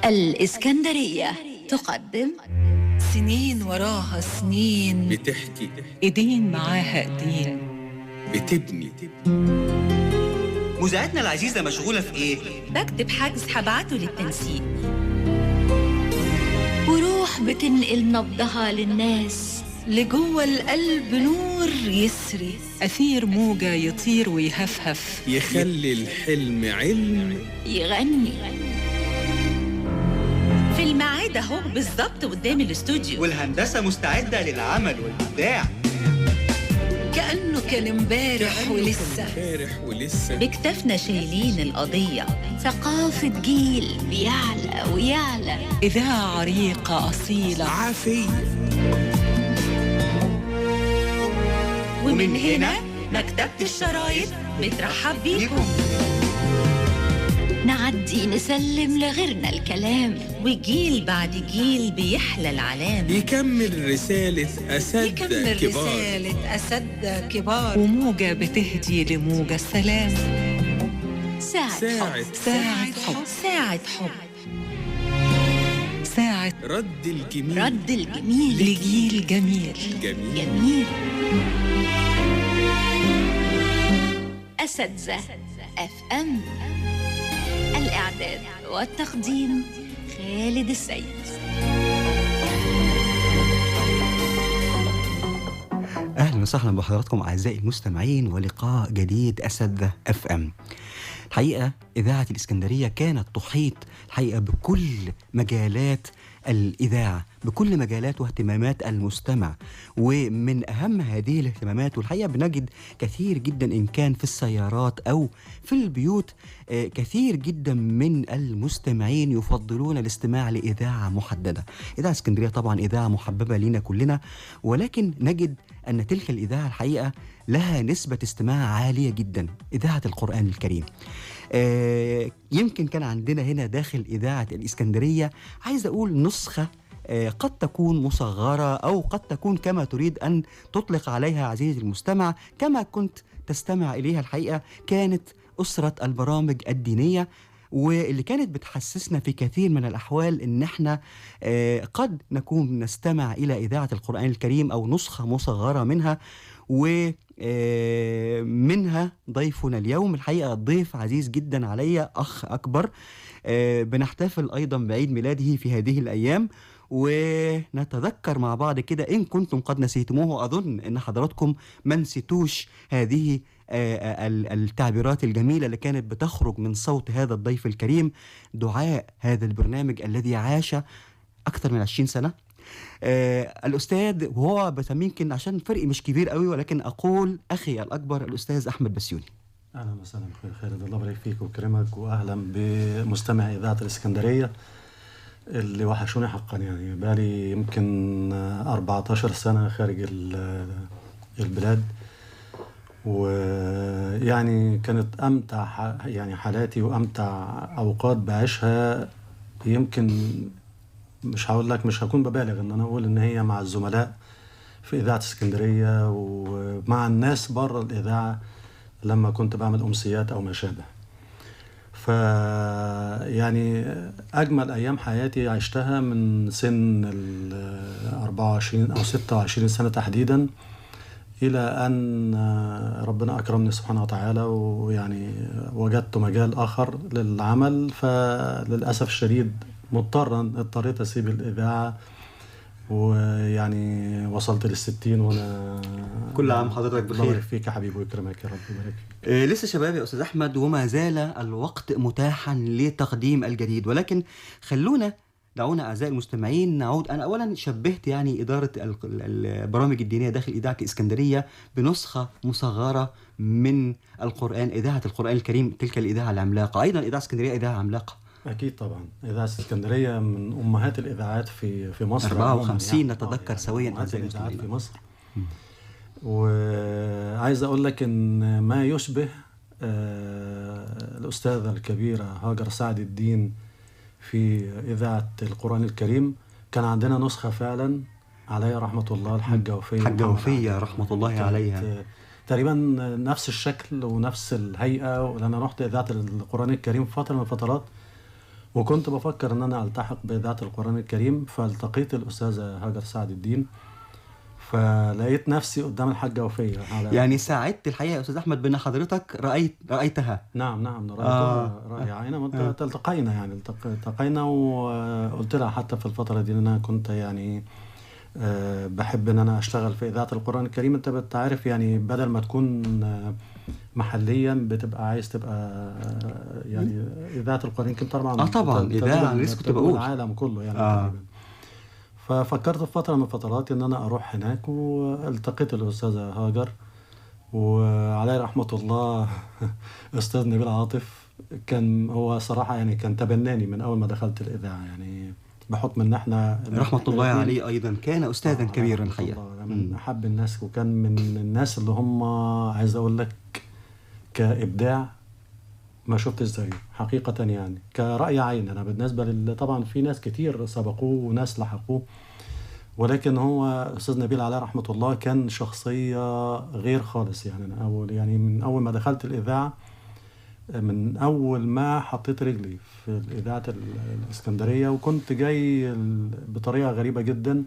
الإسكندرية تقدم سنين وراها سنين بتحكي، ايدين معاها ايدين بتبني. مذيعتنا العزيزة مشغولة في ايه؟ بكتب حجز هبعته للتنسيق. وروح بتنقل نبضها للناس، لجوه القلب نور يسري، أثير موجة يطير ويهفهف، يخلي الحلم علم، يغني في الميعاد اهو بالظبط قدام الاستوديو، والهندسة مستعدة للعمل والإبداع. كأنه كان امبارح ولسه بكتافنا شايلين القضية. ثقافة جيل بيعلى ويعلى، إذاعة عريقة أصيلة عافية. ومن هنا مكتبة الشرايط بترحب بيكم. نعدي نسلم لغيرنا الكلام، وجيل بعد جيل بيحلى العلام، يكمل رسالة أسد كبار، وموجة بتهدي لموجة السلام. ساعة حب، ساعة رد الجميل لجيل جميل. أساتذة FM. الإعداد والتقديم خالد السيد. أهلا وسهلا بحضراتكم أعزائي المستمعين، ولقاء جديد أساتذة FM. الحقيقة إذاعة الإسكندرية كانت تحيط الحقيقة بكل مجالات الإذاعة، بكل مجالات واهتمامات المستمع، ومن أهم هذه الاهتمامات والحقيقة بنجد كثير جدا إن كان في السيارات أو في البيوت كثير جدا من المستمعين يفضلون الاستماع لإذاعة محددة. إذاعة اسكندرية طبعا إذاعة محببة لنا كلنا، ولكن نجد أن تلك الإذاعة الحقيقة لها نسبة استماع عالية جدا، إذاعة القرآن الكريم. يمكن كان عندنا هنا داخل إذاعة الإسكندرية عايز أقول نسخة قد تكون مصغرة أو قد تكون كما تريد أن تطلق عليها عزيزي المستمع، كما كنت تستمع إليها الحقيقة كانت أسرة البرامج الدينية، واللي كانت بتحسسنا في كثير من الأحوال إن احنا قد نكون نستمع إلى إذاعة القرآن الكريم أو نسخة مصغرة منها. ومنها ضيفنا اليوم الحقيقة ضيف عزيز جدا علي، أخ أكبر، بنحتفل أيضا بعيد ميلاده في هذه الأيام، ونتذكر مع بعض كده إن كنتم قد نسيتموه. أظن إن حضراتكم ما نسيتوش هذه التعبيرات الجميلة اللي كانت بتخرج من صوت هذا الضيف الكريم، دعاء هذا البرنامج الذي عاش أكثر من 20 سنة. الأستاذ، وهو يمكن عشان فرقي مش كبير قوي، ولكن أقول أخي الأكبر الأستاذ أحمد بسيوني. أهلا وسهلا أخوي خالد، الله يبارك فيك ويكرمك، وأهلا بمستمعي إذاعة الإسكندرية اللي وحشوني حقا. يعني بالي يمكن 14 سنة خارج البلاد، ويعني كانت أمتع يعني حالاتي وأمتع أوقات بعيشها. يمكن مش هقول لك، مش هكون ببالغ ان انا اقول ان هي مع الزملاء في اذاعه اسكندريه ومع الناس بره الاذاعه لما كنت بعمل امسيات او ما شابه. ف يعني اجمل ايام حياتي عشتها من سن 24 او 26 سنه تحديدا، الى ان ربنا اكرمني سبحانه وتعالى ويعني وجدت مجال اخر للعمل. فللاسف الشديد اضطريت اسيب الاذاعه، ويعني وصلت لل60 وانا كل عام حضرتك بخير. الله يبارك فيك يا حبيبي ويكرمك يا رب يبارك فيك. لسه شباب يا استاذ احمد، وما زال الوقت متاحا لتقديم الجديد، ولكن دعونا اعزائي المستمعين نعود. انا اولا شبهت يعني اداره البرامج الدينيه داخل اذاعه الاسكندريه بنسخه مصغره من القران، اذاعه القران الكريم، تلك الاذاعه العملاقه. ايضا اذاعه اسكندريه اذاعه عملاقه اكيد طبعا. اذاعه اسكندريه من امهات الاذاعات في مصر، 54 يعني نتذكر سويا اعزائي المستمعين في مصر. وعايز اقول لك ان ما يشبه الاستاذه الكبيره هاجر سعد الدين في اذاعه القران الكريم، كان عندنا نسخه فعلا عليها رحمه الله، الحاجه وفيه رحمه الله عليها، تقريبا نفس الشكل ونفس الهيئه. ولأن انا رحت اذاعه القران الكريم فتره من الفترات، وكنت بفكر ان انا التحق باذاعه القران الكريم، فالتقيت الاستاذه هاجر سعد الدين، فلقيت نفسي قدام الحاجه وفيه على يعني ساعدت الحقيقه يا استاذ احمد بان حضرتك رايتها. نعم رأيتها رأي عين. التقينا يعني التقينا، وقلت لها حتى في الفتره دي ان انا كنت يعني بحب ان انا اشتغل في اذاعه القران الكريم. انت بتعرف يعني بدل ما تكون محليا بتبقى عايز تبقى يعني اذاعه القران الكريم طبعا. طبعا اذاعه انا لسه كنت بقول العالم كله يعني ففكرت في فتره من الفترات ان انا اروح هناك، والتقيت الاستاذه هاجر، وعليه رحمه الله استاذ نبيل عاطف كان هو صراحه يعني كان تبناني من اول ما دخلت الاذاعه، يعني بحكم ان احنا رحمه الله عليه ايضا كان استاذا كبيرا الحقيقه، من احب الناس، وكان من الناس اللي هم عايز اقول لك كابداع ما شفت ازاي حقيقه يعني كرأي عين. انا بالنسبه طبعا في ناس كتير سبقوه وناس لحقوه، ولكن هو استاذ نبيل عليه رحمه الله كان شخصيه غير خالص. يعني أنا من اول ما دخلت الاذاعه، من اول ما حطيت رجلي في اذاعه الاسكندريه، وكنت جاي بطريقه غريبه جدا،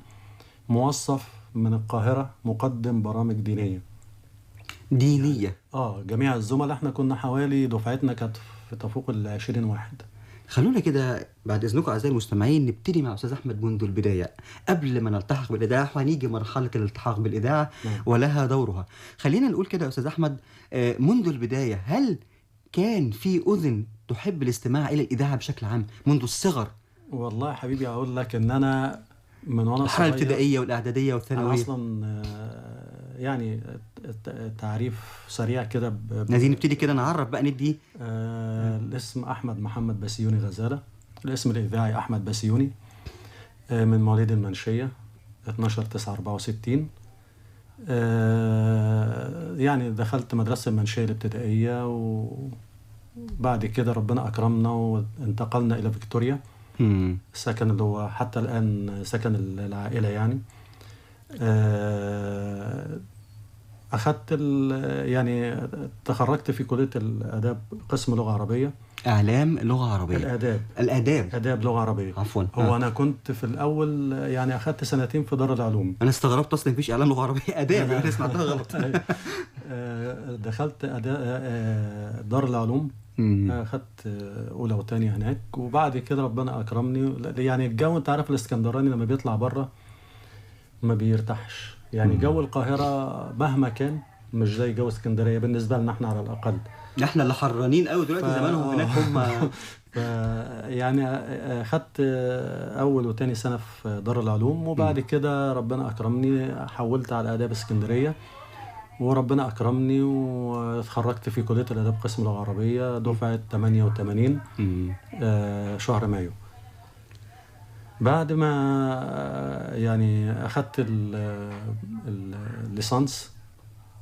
موظف من القاهره مقدم برامج دينيه. جميع الزملاء احنا كنا حوالي دفعتنا كانت في تفوق 20 واحد. خلونا كده بعد اذنكم اعزائي المستمعين نبتدي مع استاذ احمد منذ البدايه قبل ما نلتحق بالاذاعه، وهنيجي مرحله الالتحاق بالاذاعه ولها دورها. خلينا نقول كده يا استاذ احمد منذ البدايه، هل كان في اذن تحب الاستماع الى الاذاعه بشكل عام منذ الصغر؟ والله يا حبيبي اقول لك ان انا من وانا صغير الابتدائيه والاعداديه والثانويه، انا اصلا يعني تعريف سريع كده عايزين نبتدي كده نعرف بقى ندي الاسم احمد محمد بسيوني غزاله، الاسم الاذاعي احمد بسيوني، من مواليد المنشيه 12/9/64. يعني دخلت مدرسه المنشيه الابتدائيه، وبعد كده ربنا اكرمنا وانتقلنا الى فيكتوريا، السكن اللي هو حتى الان سكن العائله يعني. أخذت يعني تخرجت في كلية الآداب قسم لغة عربية. إعلام لغة عربية. الآداب آداب لغة عربية. عفوا. هو أنا كنت في الأول يعني أخذت 2 سنين في دار العلوم. أنا استغربت أصلا مفيش إعلام لغة عربية آداب، أنا سمعتها غلط. دخلت دار العلوم، أخذت أولى وثانية هناك، وبعد كده ربنا أكرمني. يعني الجو أنت عارف الإسكندراني لما بيطلع بره ما بيرتاحش، يعني جو القاهرة مهما كان مش زي جو اسكندرية بالنسبة لنا احنا على الأقل. احنا اللي حرانين قوي دلوقتي، زمانهم هناك هم. يعني أخدت أول وتاني سنة في دار العلوم، وبعد كده ربنا أكرمني حولت على آداب اسكندرية، وربنا أكرمني واتخرجت في كلية الآداب قسم لغة عربية دفعة 88 شهر مايو. بعد ما يعني أخذت الليسانس،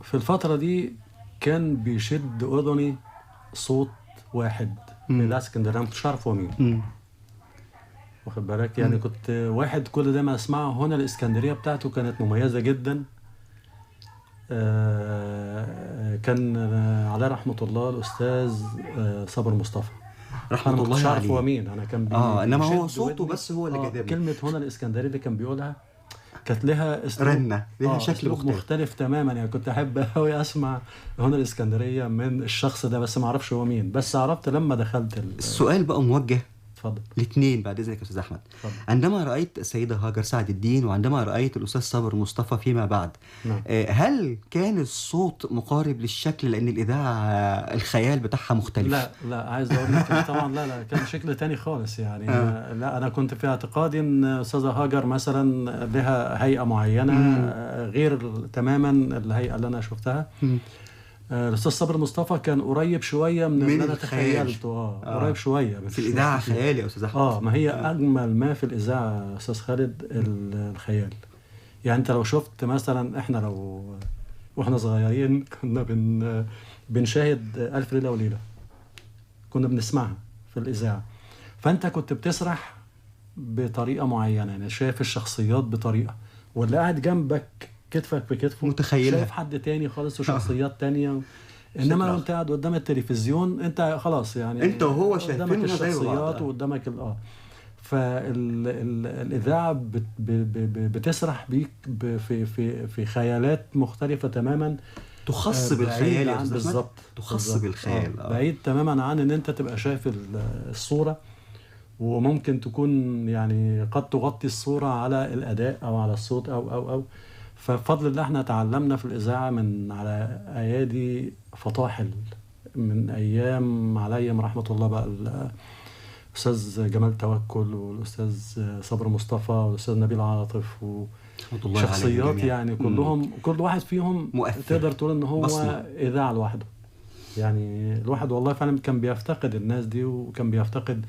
في الفترة دي كان بيشد أذني صوت واحد من إذاعة اسكندرية، ما كنتش عارف هو مين. واخد بالك يعني كنت واحد كل ده ما أسمعه. هنا الإسكندرية بتاعته كانت مميزة جدا. كان عليه رحمة الله الأستاذ صابر مصطفى رحمة الله عليه. مش عارف هو مين، انا كان انما هو صوته بس هو اللي جذبني. كلمه هنا الاسكندريه اللي كان بيقولها كانت لها رنه، لها شكل مختلف تماما. يعني كنت احب قوي اسمع هنا الاسكندريه من الشخص ده، بس ما اعرفش هو مين، بس عرفت لما دخلت السؤال بقى موجه اتفضل الاثنين بعد اذنك يا استاذ احمد. عندما رايت السيده هاجر سعد الدين وعندما رايت الاستاذ صابر مصطفى فيما بعد، هل كان الصوت مقارب للشكل؟ لان الاذاعه الخيال بتاعها مختلف. لا عايز اقول لك طبعا لا كان شكل تاني خالص يعني. لا انا كنت في اعتقادي ان استاذه هاجر مثلا لها هيئه معينه غير تماما الهيئه اللي انا شفتها. الاستاذ صابر مصطفى كان قريب شويه من اللي انا تخيلته. قريب شويه في الاذاعه خيالي يا استاذ احمد. ما هي اجمل ما في الاذاعه استاذ خالد الخيال. يعني انت لو شفت مثلا احنا لو واحنا صغيرين كنا بنشاهد ألف ليله وليله، كنا بنسمعها في الاذاعه، فانت كنت بتسرح بطريقه معينه، يعني شايف الشخصيات بطريقه، واللي قاعد جنبك كتفك بكتفه متخيلها، شايف حد تاني خالص وشخصيات تانية. انما لو آخر. انت قاعد قدام التلفزيون انت خلاص يعني انت وهو قدامك شايفينها زي بعض. الشخصيات وقدامك فالاذاعه بتسرح بيك في خيالات مختلفه تماما، تخص بعيد بالخيال يا عن أستاذ أحمد. بالظبط تخص بالظبط. بالخيال. بعيد تماما عن ان انت تبقى شايف الصوره، وممكن تكون يعني قد تغطي الصوره على الاداء او على الصوت او فبفضل الله احنا تعلمنا في الاذاعه من على ايادي فطاحل من ايام عليهم رحمه الله بقى الاستاذ جمال توكل والاستاذ صبر مصطفى والاستاذ نبيل عاطف رحمة الله عليهم وشخصيات جميعاً. يعني كلهم كل واحد فيهم مؤثر. تقدر تقول ان هو بصمة. اذاعه لوحده. يعني الواحد والله فعلا كان بيفتقد الناس دي، وكان بيفتقد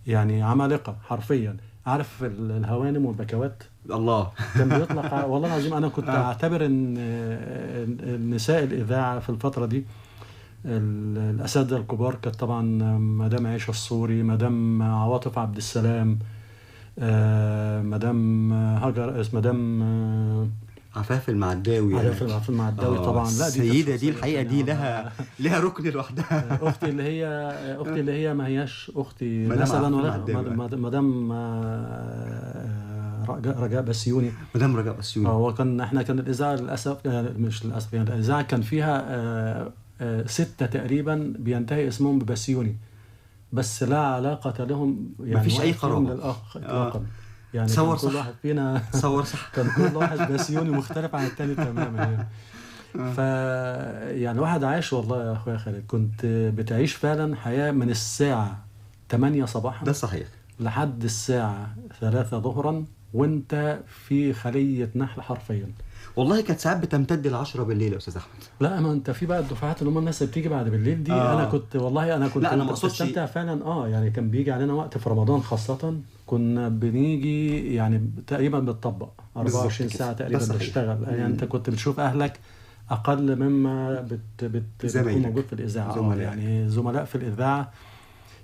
يعني عمالقه حرفيا. عارف الهوانم والبكوات الله. كان بيطلق والله العظيم انا كنت اعتبر ان نساء الاذاعه في الفتره دي الاساتذه الكبار كانت طبعا مدام عيشه الصوري، مدام عواطف عبد السلام، مدام هاجر، مدام عفاف المعداوي. عفاف المعداوي طبعا. لا دي السيدة كانت دي الحقيقة دي لها ركن لوحدها. اختي اللي هي ما هياش اختي مدام مثلا، عفاف ولا المعداوي. مدام رجاء بسيوني. مدام رجاء بسيوني. هو احنا كان الاذاعه للاسف مش للاسف يعني الاذاعه كان فيها 6 تقريبا بينتهي اسمهم ببسيوني، بس لا علاقه لهم يعني مفيش أي واحد فيهم قرابة. للاخ اطلاقا. يعني تصور كان كل صح. واحد فينا تصور صح. كان كل واحد بسيوني مختلف عن التاني تماما يعني. يعني الواحد عايش والله يا اخويا خالد، كنت بتعيش فعلا حياه من الساعه 8 صباحا ده صحيح. لحد الساعه 3 ظهرا وانت في خليه نحل حرفيا. والله كانت ساعات بتمتد ل10 بالليل يا استاذ احمد. لا ما انت في بقى الدفعات اللي هم الناس اللي بتيجي بعد بالليل دي. انا كنت والله انا كنت لا انا ما اقصدش بستمتع فعلا. يعني كان بيجي علينا وقت في رمضان خاصه كنا بنيجي يعني تقريبا بنطبق 24 ساعه تقريبا بنشتغل. يعني انت كنت بتشوف اهلك اقل مما بتكون موجود في الاذاعه. يعني زملاء في الاذاعه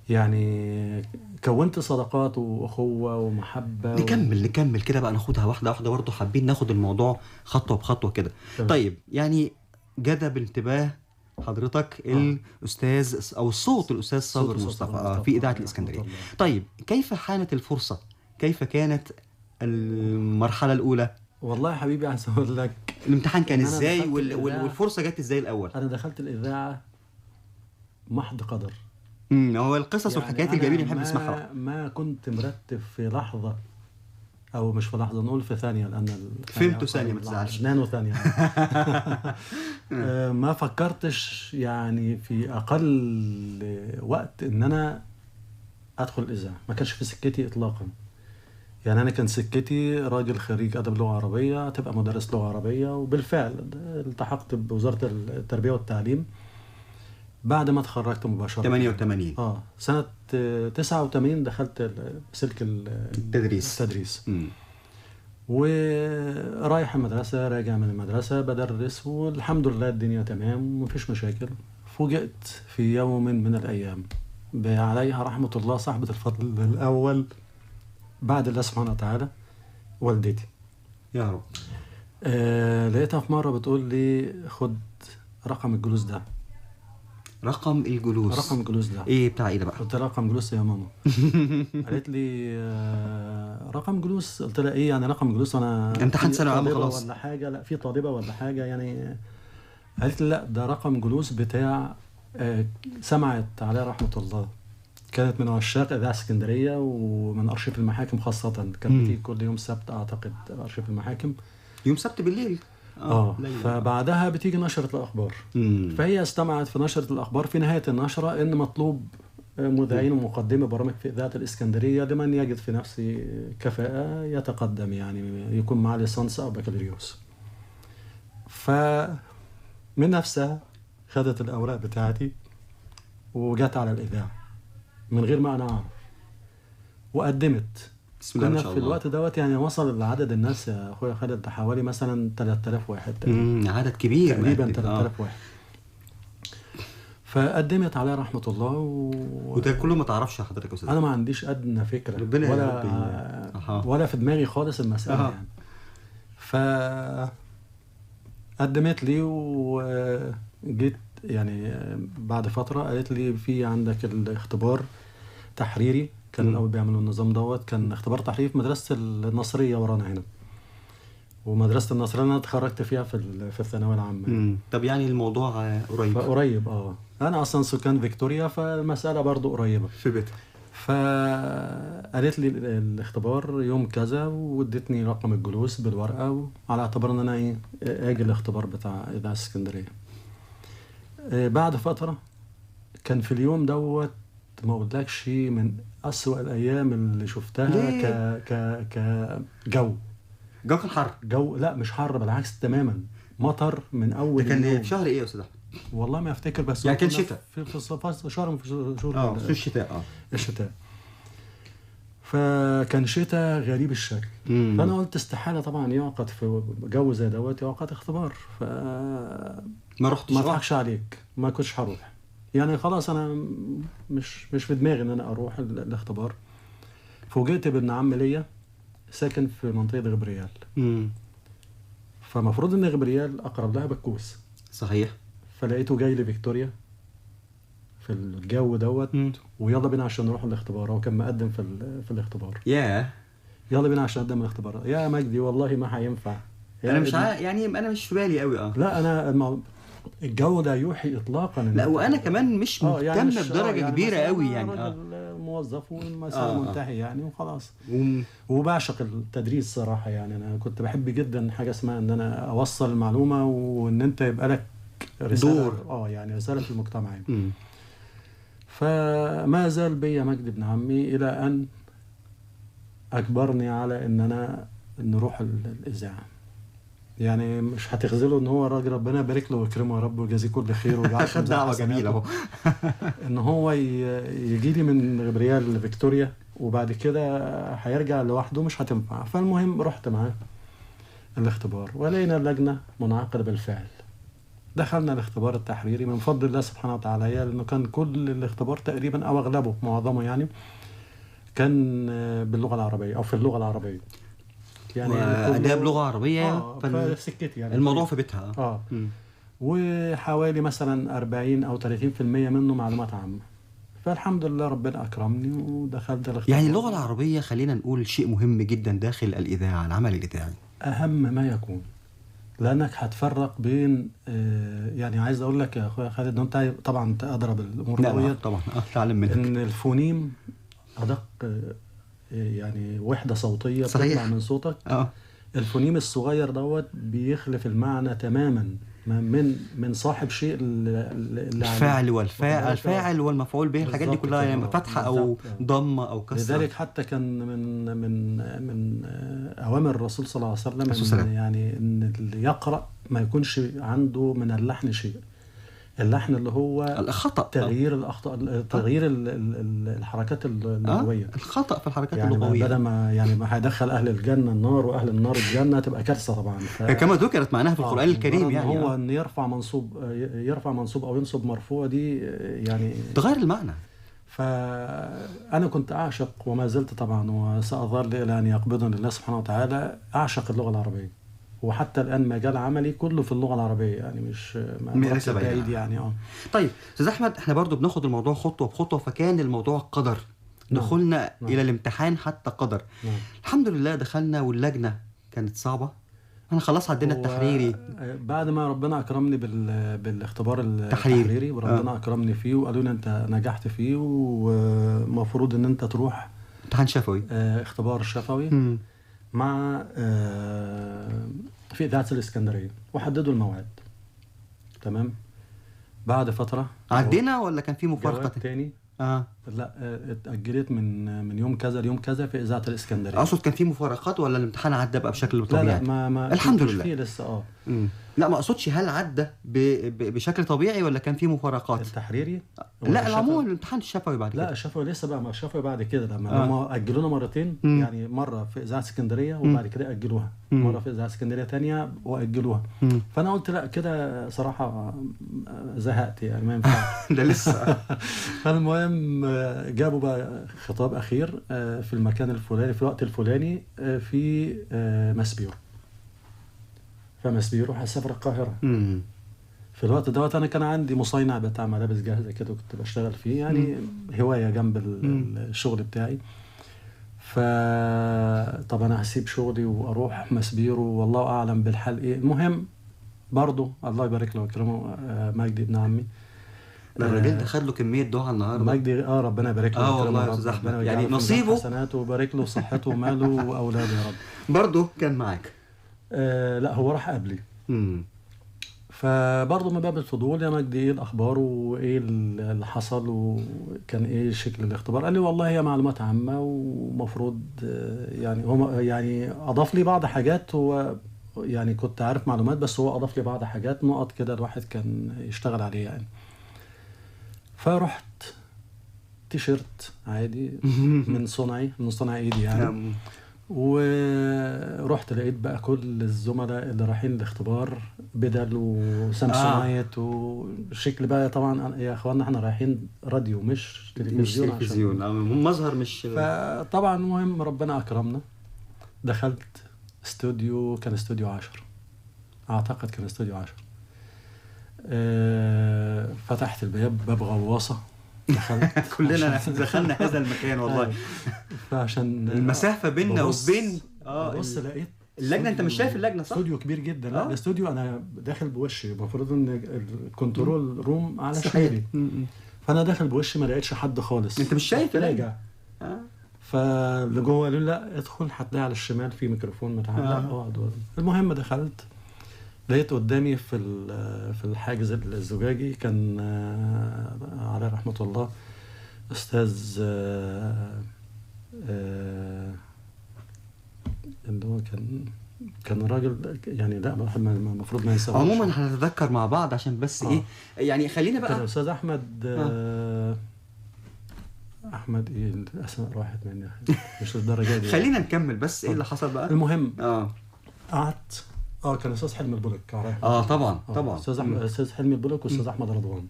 يعني كونت صداقات واخوه ومحبه. نكمل كده بقى، ناخدها واحده واحده برضه، حابين ناخد الموضوع خطوه بخطوه كده. طيب يعني جذب انتباه حضرتك الاستاذ او الصوت الاستاذ صابر مصطفى في اذاعه الاسكندريه. طيب كيف حانت الفرصه؟ كيف كانت المرحله الاولى؟ والله يا حبيبي عايز اقول لك الامتحان كان ازاي والفرصه جت ازاي الاول؟ انا دخلت الاذاعه محض قدر. هو القصص يعني والحكايات الجميله اللي بنحب نسمعها. ما كنت مرتب في لحظه، او مش في لحظه، نقول في ثانيه، لان فهمته ثانيه ما تزعلش. نانو ثانيه. ما فكرتش يعني في اقل وقت ان انا ادخل الاذاعه، ما كانش في سكتي اطلاقا. يعني انا كان سكتي راجل خريج ادب لغه عربيه، تبقى مدرس لغه عربيه، وبالفعل التحقت بوزاره التربيه والتعليم بعد ما اتخرجت مباشره. 88 سنه 89 دخلت سلك التدريس. ورايح المدرسه راجع من المدرسه بدرس، والحمد لله الدنيا تمام ومفيش مشاكل. فوجئت في يوم من الايام عليها رحمه الله صاحبه الفضل الاول بعد الله سبحانه وتعالى، والدتي يا رب. لقيتها في مره بتقول لي خد رقم الجلوس ده. رقم الجلوس ده ايه بتاع ايه ده بقى؟ قلت لها رقم جلوس يا ماما. قالت لي رقم جلوس. قلت لها ايه يعني رقم جلوس؟ انا امتحان ثانوي عام خلاص ولا حاجه؟ لا في طالبه ولا حاجه يعني. قالت لي لا ده رقم جلوس بتاع سمعت عليها رحمه الله، كانت من عشاق اذاعه اسكندريه ومن ارشيف المحاكم خاصه. كانت بتيجي كل يوم سبت اعتقد ارشيف المحاكم، يوم سبت بالليل. فبعدها بتيجي نشرة الأخبار. فهي استمعت في نشرة الأخبار في نهاية النشرة إن مطلوب مذيعين ومقدمي برامج في إذاعة الإسكندرية لمن يجد في نفسه كفاءة يتقدم، يعني يكون معاه ليسانس أو بكالوريوس. فمن نفسها خدت الأوراق بتاعتي وجات على الإذاعة من غير ما أنا أعرف وقدمت. كنا في الوقت دوت يعني وصل لعدد الناس يا اخويا خالد حوالي مثلا 3000 واحد عدد كبير تقريبا 3000 واحد. فقدمت عليها رحمه الله وده كله ما تعرفش حضرتك يا استاذ؟ انا ما عنديش ادنى فكره ولا في دماغي خالص المساله يعني. ف قدمت لي وجيت يعني بعد فترة قالت لي في عندك الاختبار تحريري، كان الأول بيعملوا النظام دوت، كان اختبار تحريري في مدرسة النصرية ورانا هنا، ومدرسة النصرية أنا اتخرجت فيها في الثانوية العامة. طب يعني الموضوع قريب؟ قريب أنا أصلا سكان فيكتوريا، فالمسألة برضو قريبة في بيتها. فقالت لي الاختبار يوم كذا، وادتني رقم الجلوس بالورقة على اعتبار ان انا اجي الاختبار بتاع اذاعة اسكندرية. بعد فترة كان في اليوم دوت ما اقولكش من اسوأ الايام اللي شفتها. كجو كان حر؟ جو لا مش حر، بالعكس تماما، مطر من اول ده كان يوم. في شهر ايه يا استاذ احمد؟ والله ما افتكر، بس يعني كان شتاء في شهر من شهور في الشتاء. الشتاء. فكان شتاء غريب الشكل. فانا قلت استحاله طبعا يعقد في جو زي دوت يعقد اختبار. ما رحتش؟ ما اضحكش عليك، ما كنتش هروح يعني، خلاص انا مش في دماغي ان انا اروح الاختبار. فوجئت بابن عم ليا ساكن في منطقه غبريال. فمفروض ان غبريال اقرب لها بكوس. صحيح. فلقيته جاي لفيكتوريا في الجو دوت، ويلا بينا عشان نروح الاختبار. هو كان مقدم في الاختبار. يلا بينا عشان نقدم الاختبار. يا مجدي والله ما هينفع. انا مش يعني انا مش في بالي قوي. لا انا الجو ده يوحي اطلاقا. لا وانا كمان مش مهتم يعني بدرجه يعني كبيره قوي يعني. موظف والمسألة منتهي يعني وخلاص. وبعشق التدريس صراحه يعني. انا كنت بحب جدا حاجه اسمها ان انا اوصل المعلومه، وان انت يبقى لك رساله دور. يعني رساله في المجتمع يعني. فما زال بيا مجدي ابن عمي الى ان اجبرني على ان انا نروح الاذاعه. يعني مش هتخذله ان هو راجل ربنا يبارك له ويكرمه يا رب ويجازيه كل خير ويجعله دعوه جميله اهو. ان هو يجي لي من غبريال لفيكتوريا، وبعد كده هيرجع لوحده مش هتنفع. فالمهم رحت معاه الاختبار، ولقينا اللجنه منعقده بالفعل. دخلنا الاختبار التحريري من فضل الله سبحانه وتعالى، لانه كان كل الاختبار تقريبا او اغلبه معظمه يعني كان باللغه العربيه او في اللغه العربيه. يعني اداب لغه عربيه في سكتي يعني. الموضوع في بيتها. وحوالي مثلا 40 او 30% منه معلومات عامه. فالحمد لله ربنا اكرمني ودخلت الاختبار. يعني اللغه العربيه خلينا نقول شيء مهم جدا داخل الاذاعه، العمل الاذاعي اهم ما يكون، لانك هتفرق بين يعني عايز اقول لك يا اخويا خالد، انت طبعا ادرى بالامور دي طبعا اتعلم منك ان الفونيم ادق يعني وحده صوتيه بتطلع من صوتك. الفونيم الصغير دوت بيخلف المعنى تماما من صاحب شيء الفاعل والفاعل، الفاعل والمفعول به، الحاجات دي كلها يعني فتحه او ضمه او كسره. لذلك حتى كان من اوامر الرسول صلى الله عليه وسلم إن يعني ان اللي يقرا ما يكونش عنده من اللحن شيء. اللحن اللي هو الخطأ، تغيير الأخطاء، تغيير الحركات اللغوية. الخطأ في الحركات يعني اللغوية. بدل ما يعني ما هيدخل أهل الجنة النار وأهل النار الجنة تبقى كارثة طبعا. كما ذكرت معناها في القرآن الكريم يعني. هو أن يرفع منصوب أو ينصب مرفوع دي يعني تغير المعنى. فأنا كنت أعشق وما زلت طبعا وسأظل إلى أن يقبضني الله سبحانه وتعالى أعشق اللغة العربية. وحتى الآن مجال عملي كله في اللغة العربية يعني مش بعيد يعني. طيب أستاذ أحمد، احنا برضو بناخد الموضوع خطوة بخطوة، فكان الموضوع قدر. دخلنا إلى الامتحان حتى قدر. الحمد لله دخلنا، واللجنة كانت صعبة. أنا خلاص عدينا التحريري. بعد ما ربنا أكرمني بالاختبار التحريري وربنا أكرمني فيه وقالوا لي أنت نجحت فيه ومفروض أن أنت تروح امتحان شفوي، اختبار شفوي مع في إذاعة الإسكندرية، وحددوا الموعد. تمام. بعد فترة عدينا ولا كان في مفارقة تاني؟ لا اتأجلت من يوم كذا ليوم كذا في إذاعة الإسكندرية. أقصد كان في مفارقات ولا الامتحان عدى بقى بشكل طبيعي؟ لا ما الحمد لله فيه لسه. لا ما أقصدش هل عدى بشكل طبيعي ولا كان في مفارقات؟ التحريري؟ لا العموم الامتحان الشفوي بعد كده. لا الشفوي لسه بقى، ما الشفوي بعد كده لما هم أجلونا مرتين. يعني مرة في إذاعة اسكندرية وبعد كده أجلوها. مرة في إذاعة اسكندرية تانية وأجلوها. فأنا قلت لا كده صراحة زهقت يعني ما ينفع. ده لسه. فالمهم جابوا بقى خطاب أخير في المكان الفلاني في الوقت الفلاني في مسبيرو. فمسبيرو هسافر القاهرة. في الوقت دوت انا كان عندي مصنع بتاع ملابس جاهزه كده كنت بشتغل فيه يعني هوايه جنب الشغل بتاعي. طب انا هسيب شغلي واروح مسبيرو والله اعلم بالحال ايه. المهم برضه الله يبارك له ويكرمه مجدي ابن عمي. الراجل ده خد له كميه دعاء النهارده. مجدي ربنا يبارك له والله يا استاذ احمد يعني نصيبه حسناته ويبارك له صحته وماله واولاده يا رب. برضه كان معاك؟ لا هو راح قبلي. فبرضه من باب الفضول يا مجدي ايه الاخبار وايه اللي حصل وكان ايه شكل الاختبار. قال لي والله هي معلومات عامه ومفروض يعني هو يعني اضاف لي بعض حاجات. هو يعني كنت عارف معلومات بس هو اضاف لي بعض حاجات نقط كده الواحد كان يشتغل عليها يعني. فرحت تيشيرت عادي من صنع ايدي يعني. ورحت لقيت بقى كل الزملاء اللي رايحين الاختبار بدل وسامسونايت والشكل بقى. طبعا يا اخوانا احنا رايحين راديو مش تلفزيون مظهر مش. فطبعا المهم ربنا اكرمنا. دخلت استوديو كان استوديو 10 اعتقد كان استوديو 10. فتحت الباب باب غواصه دخلت كلنا دخلنا هذا المكان والله. فعشان المسافه بيننا وبين بص لقيت اللجنه. انت مش شايف اللجنه صح؟ استوديو كبير جدا. لا الاستوديو انا داخل بوشي المفروض ان الكنترول روم على شمالي. فانا داخل بوشي ما لقيتش حد خالص. انت مش شايف راجع. فاللي جوه قالوا لا ادخل هتلاقي على الشمال في ميكروفون متعلق اقعد. المهم دخلت لقيت قدامي في الحاجز الزجاجي كان على رحمة الله أستاذ اللي هو كان راجل يعني لا المفروض ما ينساهوش. عموما هنتذكر مع بعض عشان بس ايه يعني خلينا بقى. كان أستاذ أحمد أحمد ايه الأسماء راحت مني مش للدرجة دي. خلينا نكمل بس ايه اللي حصل بقى. المهم قعدت كان استاذ حلمي البلوك طبعا استاذ حلمي البلوك واستاذ احمد رضوان.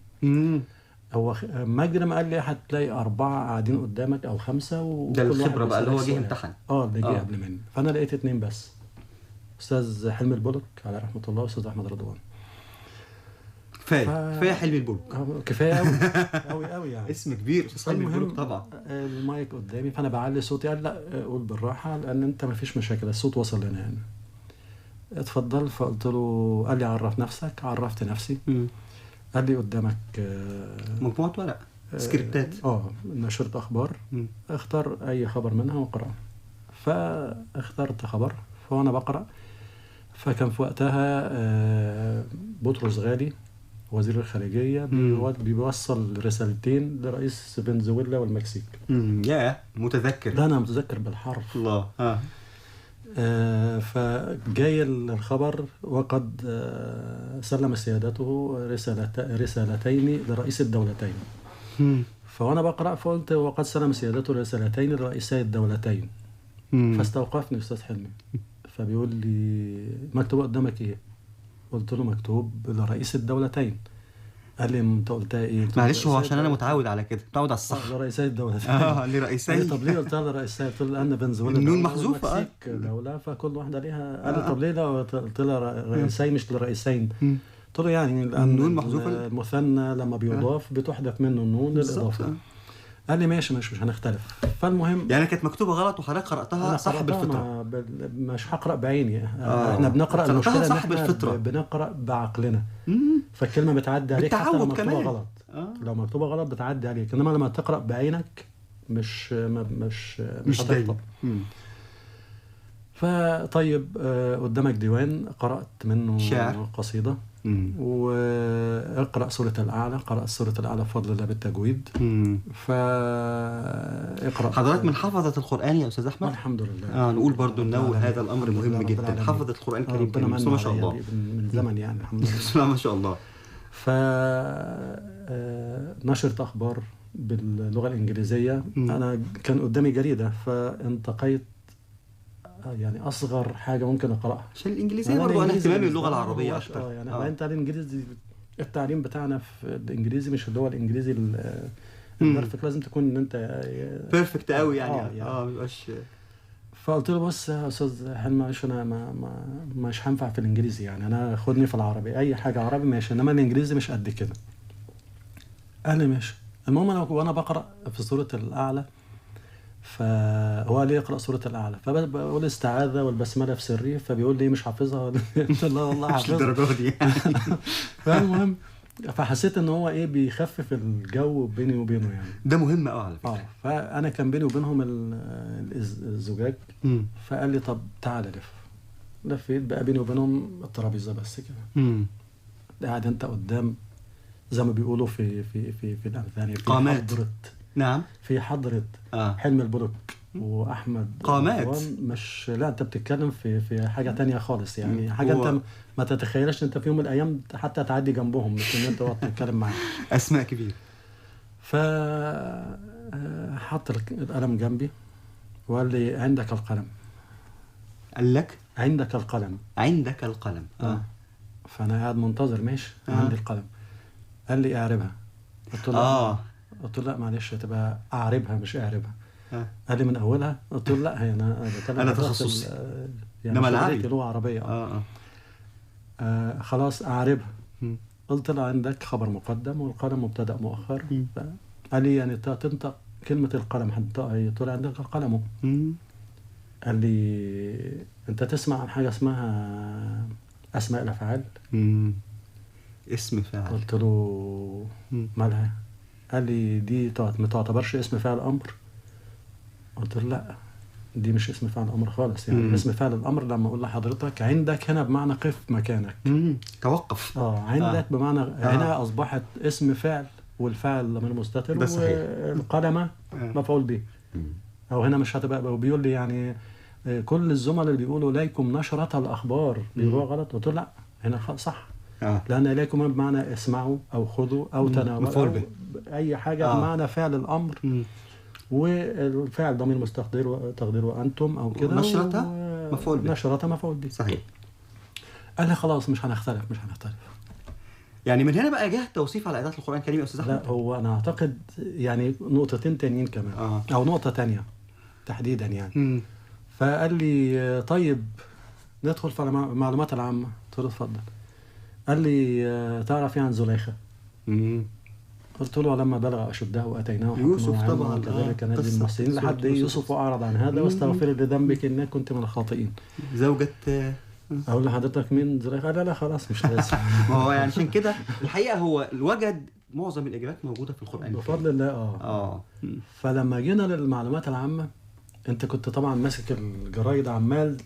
هو مجدي لما قال لي هتلاقي 4 قاعدين قدامك او 5 ده الخبره بقى اللي هو جه امتحن اللي جه قبل مني. فانا لقيت 2 بس استاذ حلمي البلوك على رحمه الله واستاذ احمد رضوان. كفايه حلمي البلوك كفايه قوي يعني اسم كبير استاذ حلمي البلوك طبعا. المايك قدامي فانا بعلي صوتي. قال لا قول بالراحه لان انت ما فيش مشاكل الصوت وصل لنا يعني. اتفضل. فقلت له قال لي عرف نفسك. عرفت نفسي. قال لي قدامك مجموعة ورق سكريبتات نشرة أخبار. اختار أي خبر منها وقرأ. فاخترت خبر فأنا بقرأ. فكان في وقتها بطرس غالي وزير الخارجية بيوصل رسالتين لرئيس فنزويلا والمكسيك. يا متذكر ده أنا متذكر بالحرف. الله. فجاي الخبر وقد سلم سيادته رسالتين لرئيس الدولتين. فوانا بقرأ فقلت وقد سلم سيادته رسالتين لرئيسي الدولتين. فاستوقفني استاذ حلمي فبيقول لي مكتوب قدامك ايه؟ قلت له مكتوب لرئيس الدولتين. قال لي انت قلتها ايه؟ معلش هو عشان انا متعود على كده متعود على الصح. لرئيسي الدولتين لرئيسي. طب ليه قلت له رئيسي؟ قلت له لان فنزويلا النون محذوفه دوله فكل واحده ليها. قال لي طب ليه لو قلت له رئيسي مش لرئيسين؟ قلت له يعني النون محذوفه. المثنى لما بيضاف بتحذف منه النون للاضافه. قال لي ماشي مش هنختلف. فالمهم يعني كانت مكتوبه غلط وحضرتك قراتها صح بالفطره. مش هقرا بعيني. احنا بنقرا المشكله صح بالفطره. بنقرا بعقلنا. فالكلمه بتعدي عليك حتى لو مكتوبه غلط. لو مكتوبه غلط بتعدي عليك انما لما تقرا بعينك مش هتخطأ. فطيب قدامك ديوان قرأت منه شعر قصيدة. واقرأ سورة الأعلى. قرأت سورة الأعلى بفضل الله بالتجويد. فاقرأ. حضرتك من حفظة القرآن يا أستاذ أحمد؟ الحمد لله. نقول برضو إنه هذا الأمر مهم جدا. حفظة القرآن الكريم كريم ما شاء الله من زمن يعني الحمد لله. ما شاء الله. فنشرت أخبار باللغة الإنجليزية. أنا كان قدامي جريدة فانتقيت يعني اصغر حاجه ممكن اقراها عشان الانجليزيه برضه انا اهتمامي باللغه العربيه اكتر. يعني انت الانجليزي التعليم بتاعنا في الانجليزي مش اللي هو الانجليزي البرفكت. لازم تكون ان انت بيرفكت قوي يعني ما بيبقاش. فقلت له بص يا استاذ حلمي، معلش انا مش هنفع في الانجليزي، يعني انا خدني في العربي، اي حاجه عربي ماشي، انما الانجليزي مش قد كده. قال لي ماشي. المهم انا وانا بقرا في سوره الاعلى، فهو قال لي اقرا سوره الاعلى، فبقول الاستعاذه والبسمله في سري، فبيقول لي مش حافظها. قلت له لا والله حافظها. مش الدرجه دي. فالمهم فحسيت ان هو ايه بيخفف الجو بيني وبينه يعني. ده مهم قوي على فكره. فانا كان بيني وبينهم الزجاج. فقال لي طب تعالى لف. لفيت بقى بيني وبينهم الترابيزه بس كده. قاعد انت قدام زي ما بيقولوا في الامثال، في قامات. حضرة. نعم. في حضرة حلمي البرك واحمد قامات. مش لا انت بتتكلم في حاجه تانية خالص يعني. حاجه انت ما تتخيلش انت في يوم من الايام حتى تعدي جنبهم، مش ان انت تقعد تتكلم معاهم. اسماء كبيره. ف حط القلم جنبي وقال لي عندك القلم. قال لك عندك القلم. عندك القلم. فانا قاعد منتظر ماشي. عندي القلم. قال لي اعربها. قلت له قلت له لا معلش هتبقى اعربها مش اعربها. قال لي من اولها. قلت له لا هي انا تخصصي يعني شغلتي لغه عربيه. خلاص اعربها. قلت له عندك خبر مقدم والقلم مبتدا مؤخر. قال لي يعني تنطق كلمه القلم هتنطقها. قلت له عندك القلم. قال لي انت تسمع عن حاجه اسمها اسماء الافعال؟ اسم فاعل. قلت له مالها؟ قال لي دي ما تعتبرش اسم فاعل امر. قلت له لا دي مش اسم فاعل امر خالص يعني. اسم فاعل الامر لما اقول لحضرتك عندك هنا بمعنى قف مكانك. توقف. عندك بمعنى هنا اصبحت اسم فعل، والفاعل ضمير مستتر والقلم مفعول به. او هنا مش هتبقى. بيقول لي يعني كل الزملاء اللي بيقولوا اليكم نشرة الاخبار بيقولوا غلط. قلت له لا هنا صح. لان اليكم بمعنى اسمعوا او خذوا او تناولوا أو اي حاجه بمعنى فعل الامر. والفعل ضمير مستقدر تقديره انتم او كده. نشرة مفعول به. نشرة مفعول به. صحيح. قال لي خلاص مش هنختلف. يعني من هنا بقى جه توصيف على اداه القران الكريم يا استاذ احمد. لا هو انا اعتقد يعني نقطتين تانيين كمان. او نقطه تانية تحديدا يعني. فقال لي طيب ندخل في المعلومات العامه. قلت له اتفضل. قال لي تعرف عن زليخه؟ قلت له لما بلغ اشده واتيناه يوسف طبعا كذلك نجزي المحسنين لحد يوسف واعرض عن هذا واستغفر لذنبك انك كنت من الخاطئين. زوجة اقول لحضرتك مين زليخه؟ لا خلاص مش لازم. ما هو يعني عشان كده الحقيقه هو وجد معظم الاجابات موجوده في القران بفضل الله. فلما جينا للمعلومات العامه انت كنت طبعا ماسك الجرايد عمال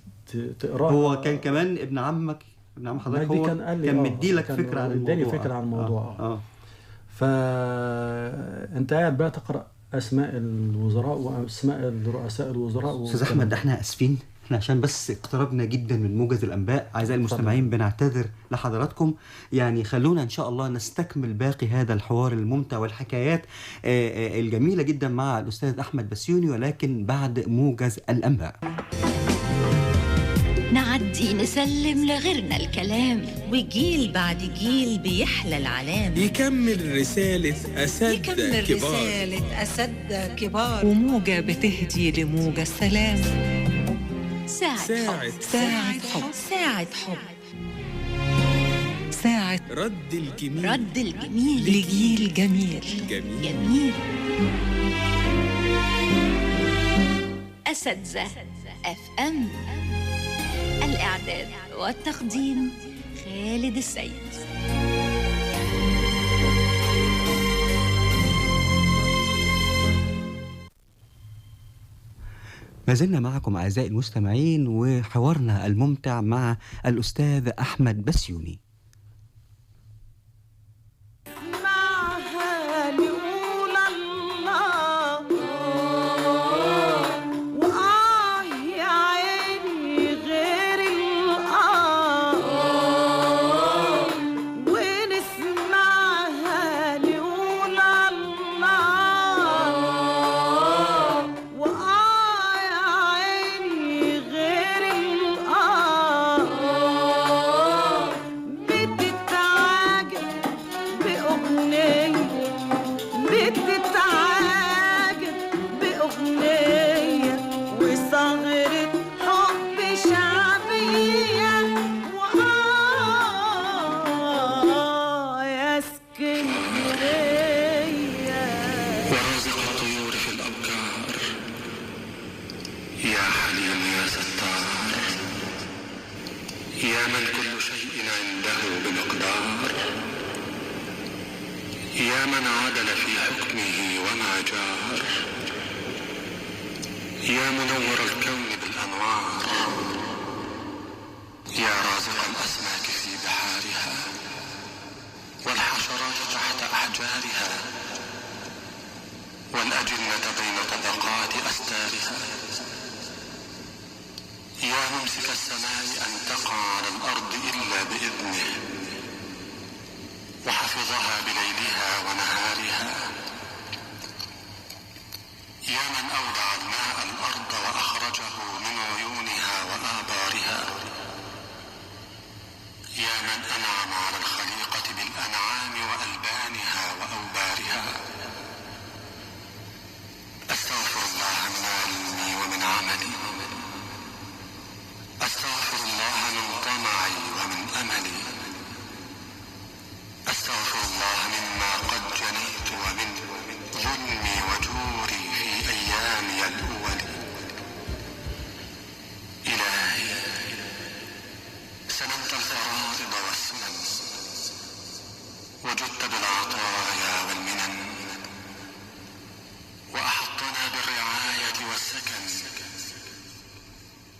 تقراها. هو كان كمان ابن عم حضرتك هو كان مديلك فكره عن الموضوع. اداني فكره عن الموضوع. فانت قاعد بقى تقرا اسماء الوزراء واسماء رؤساء الوزراء. استاذ احمد احنا اسفين، احنا عشان بس اقتربنا جدا من موجز الانباء اعزائي المستمعين بنعتذر لحضراتكم. يعني خلونا ان شاء الله نستكمل باقي هذا الحوار الممتع والحكايات الجميله جدا مع الاستاذ احمد بسيوني، ولكن بعد موجز الانباء. نعدي نسلم لغيرنا الكلام، وجيل بعد جيل بيحلى العلام. يكمل رسالة أساتذة كبار وموجة بتهدي لموجة السلام. ساعة حب ساعة رد الجميل لجيل جميل. أساتذة FM. الإعداد والتقديم خالد السيد. ما زلنا معكم أعزائي المستمعين وحوارنا الممتع مع الأستاذ أحمد بسيوني. يا من كل شيء عنده بمقدار، يا من عدل في حكمه وما جار، يا منور الكون بالأنوار، يا رازق الأسماك في بحارها والحشرات تحت أحجارها والأجنة بين طبقات أستارها، يا ممسك السماء أن تقع على الأرض إلا بإذنه وحفظها بليلها ونهارها، يا من أودع الماء الأرض وأخرجه من عيونها وآبارها، يا من أنعم على الخليقة بالأنعام وألبانها وأوبارها. أستغفر الله من علمي ومن عملي، أستغفر الله من طمعي ومن أملي، أستغفر الله مما قد جنيت ومن ظلمي وجوري في أيامي الأول. إلهي سننت الفرائض والسنن وجدت بالعطايا والمنن وأحطنا بالرعاية والسكن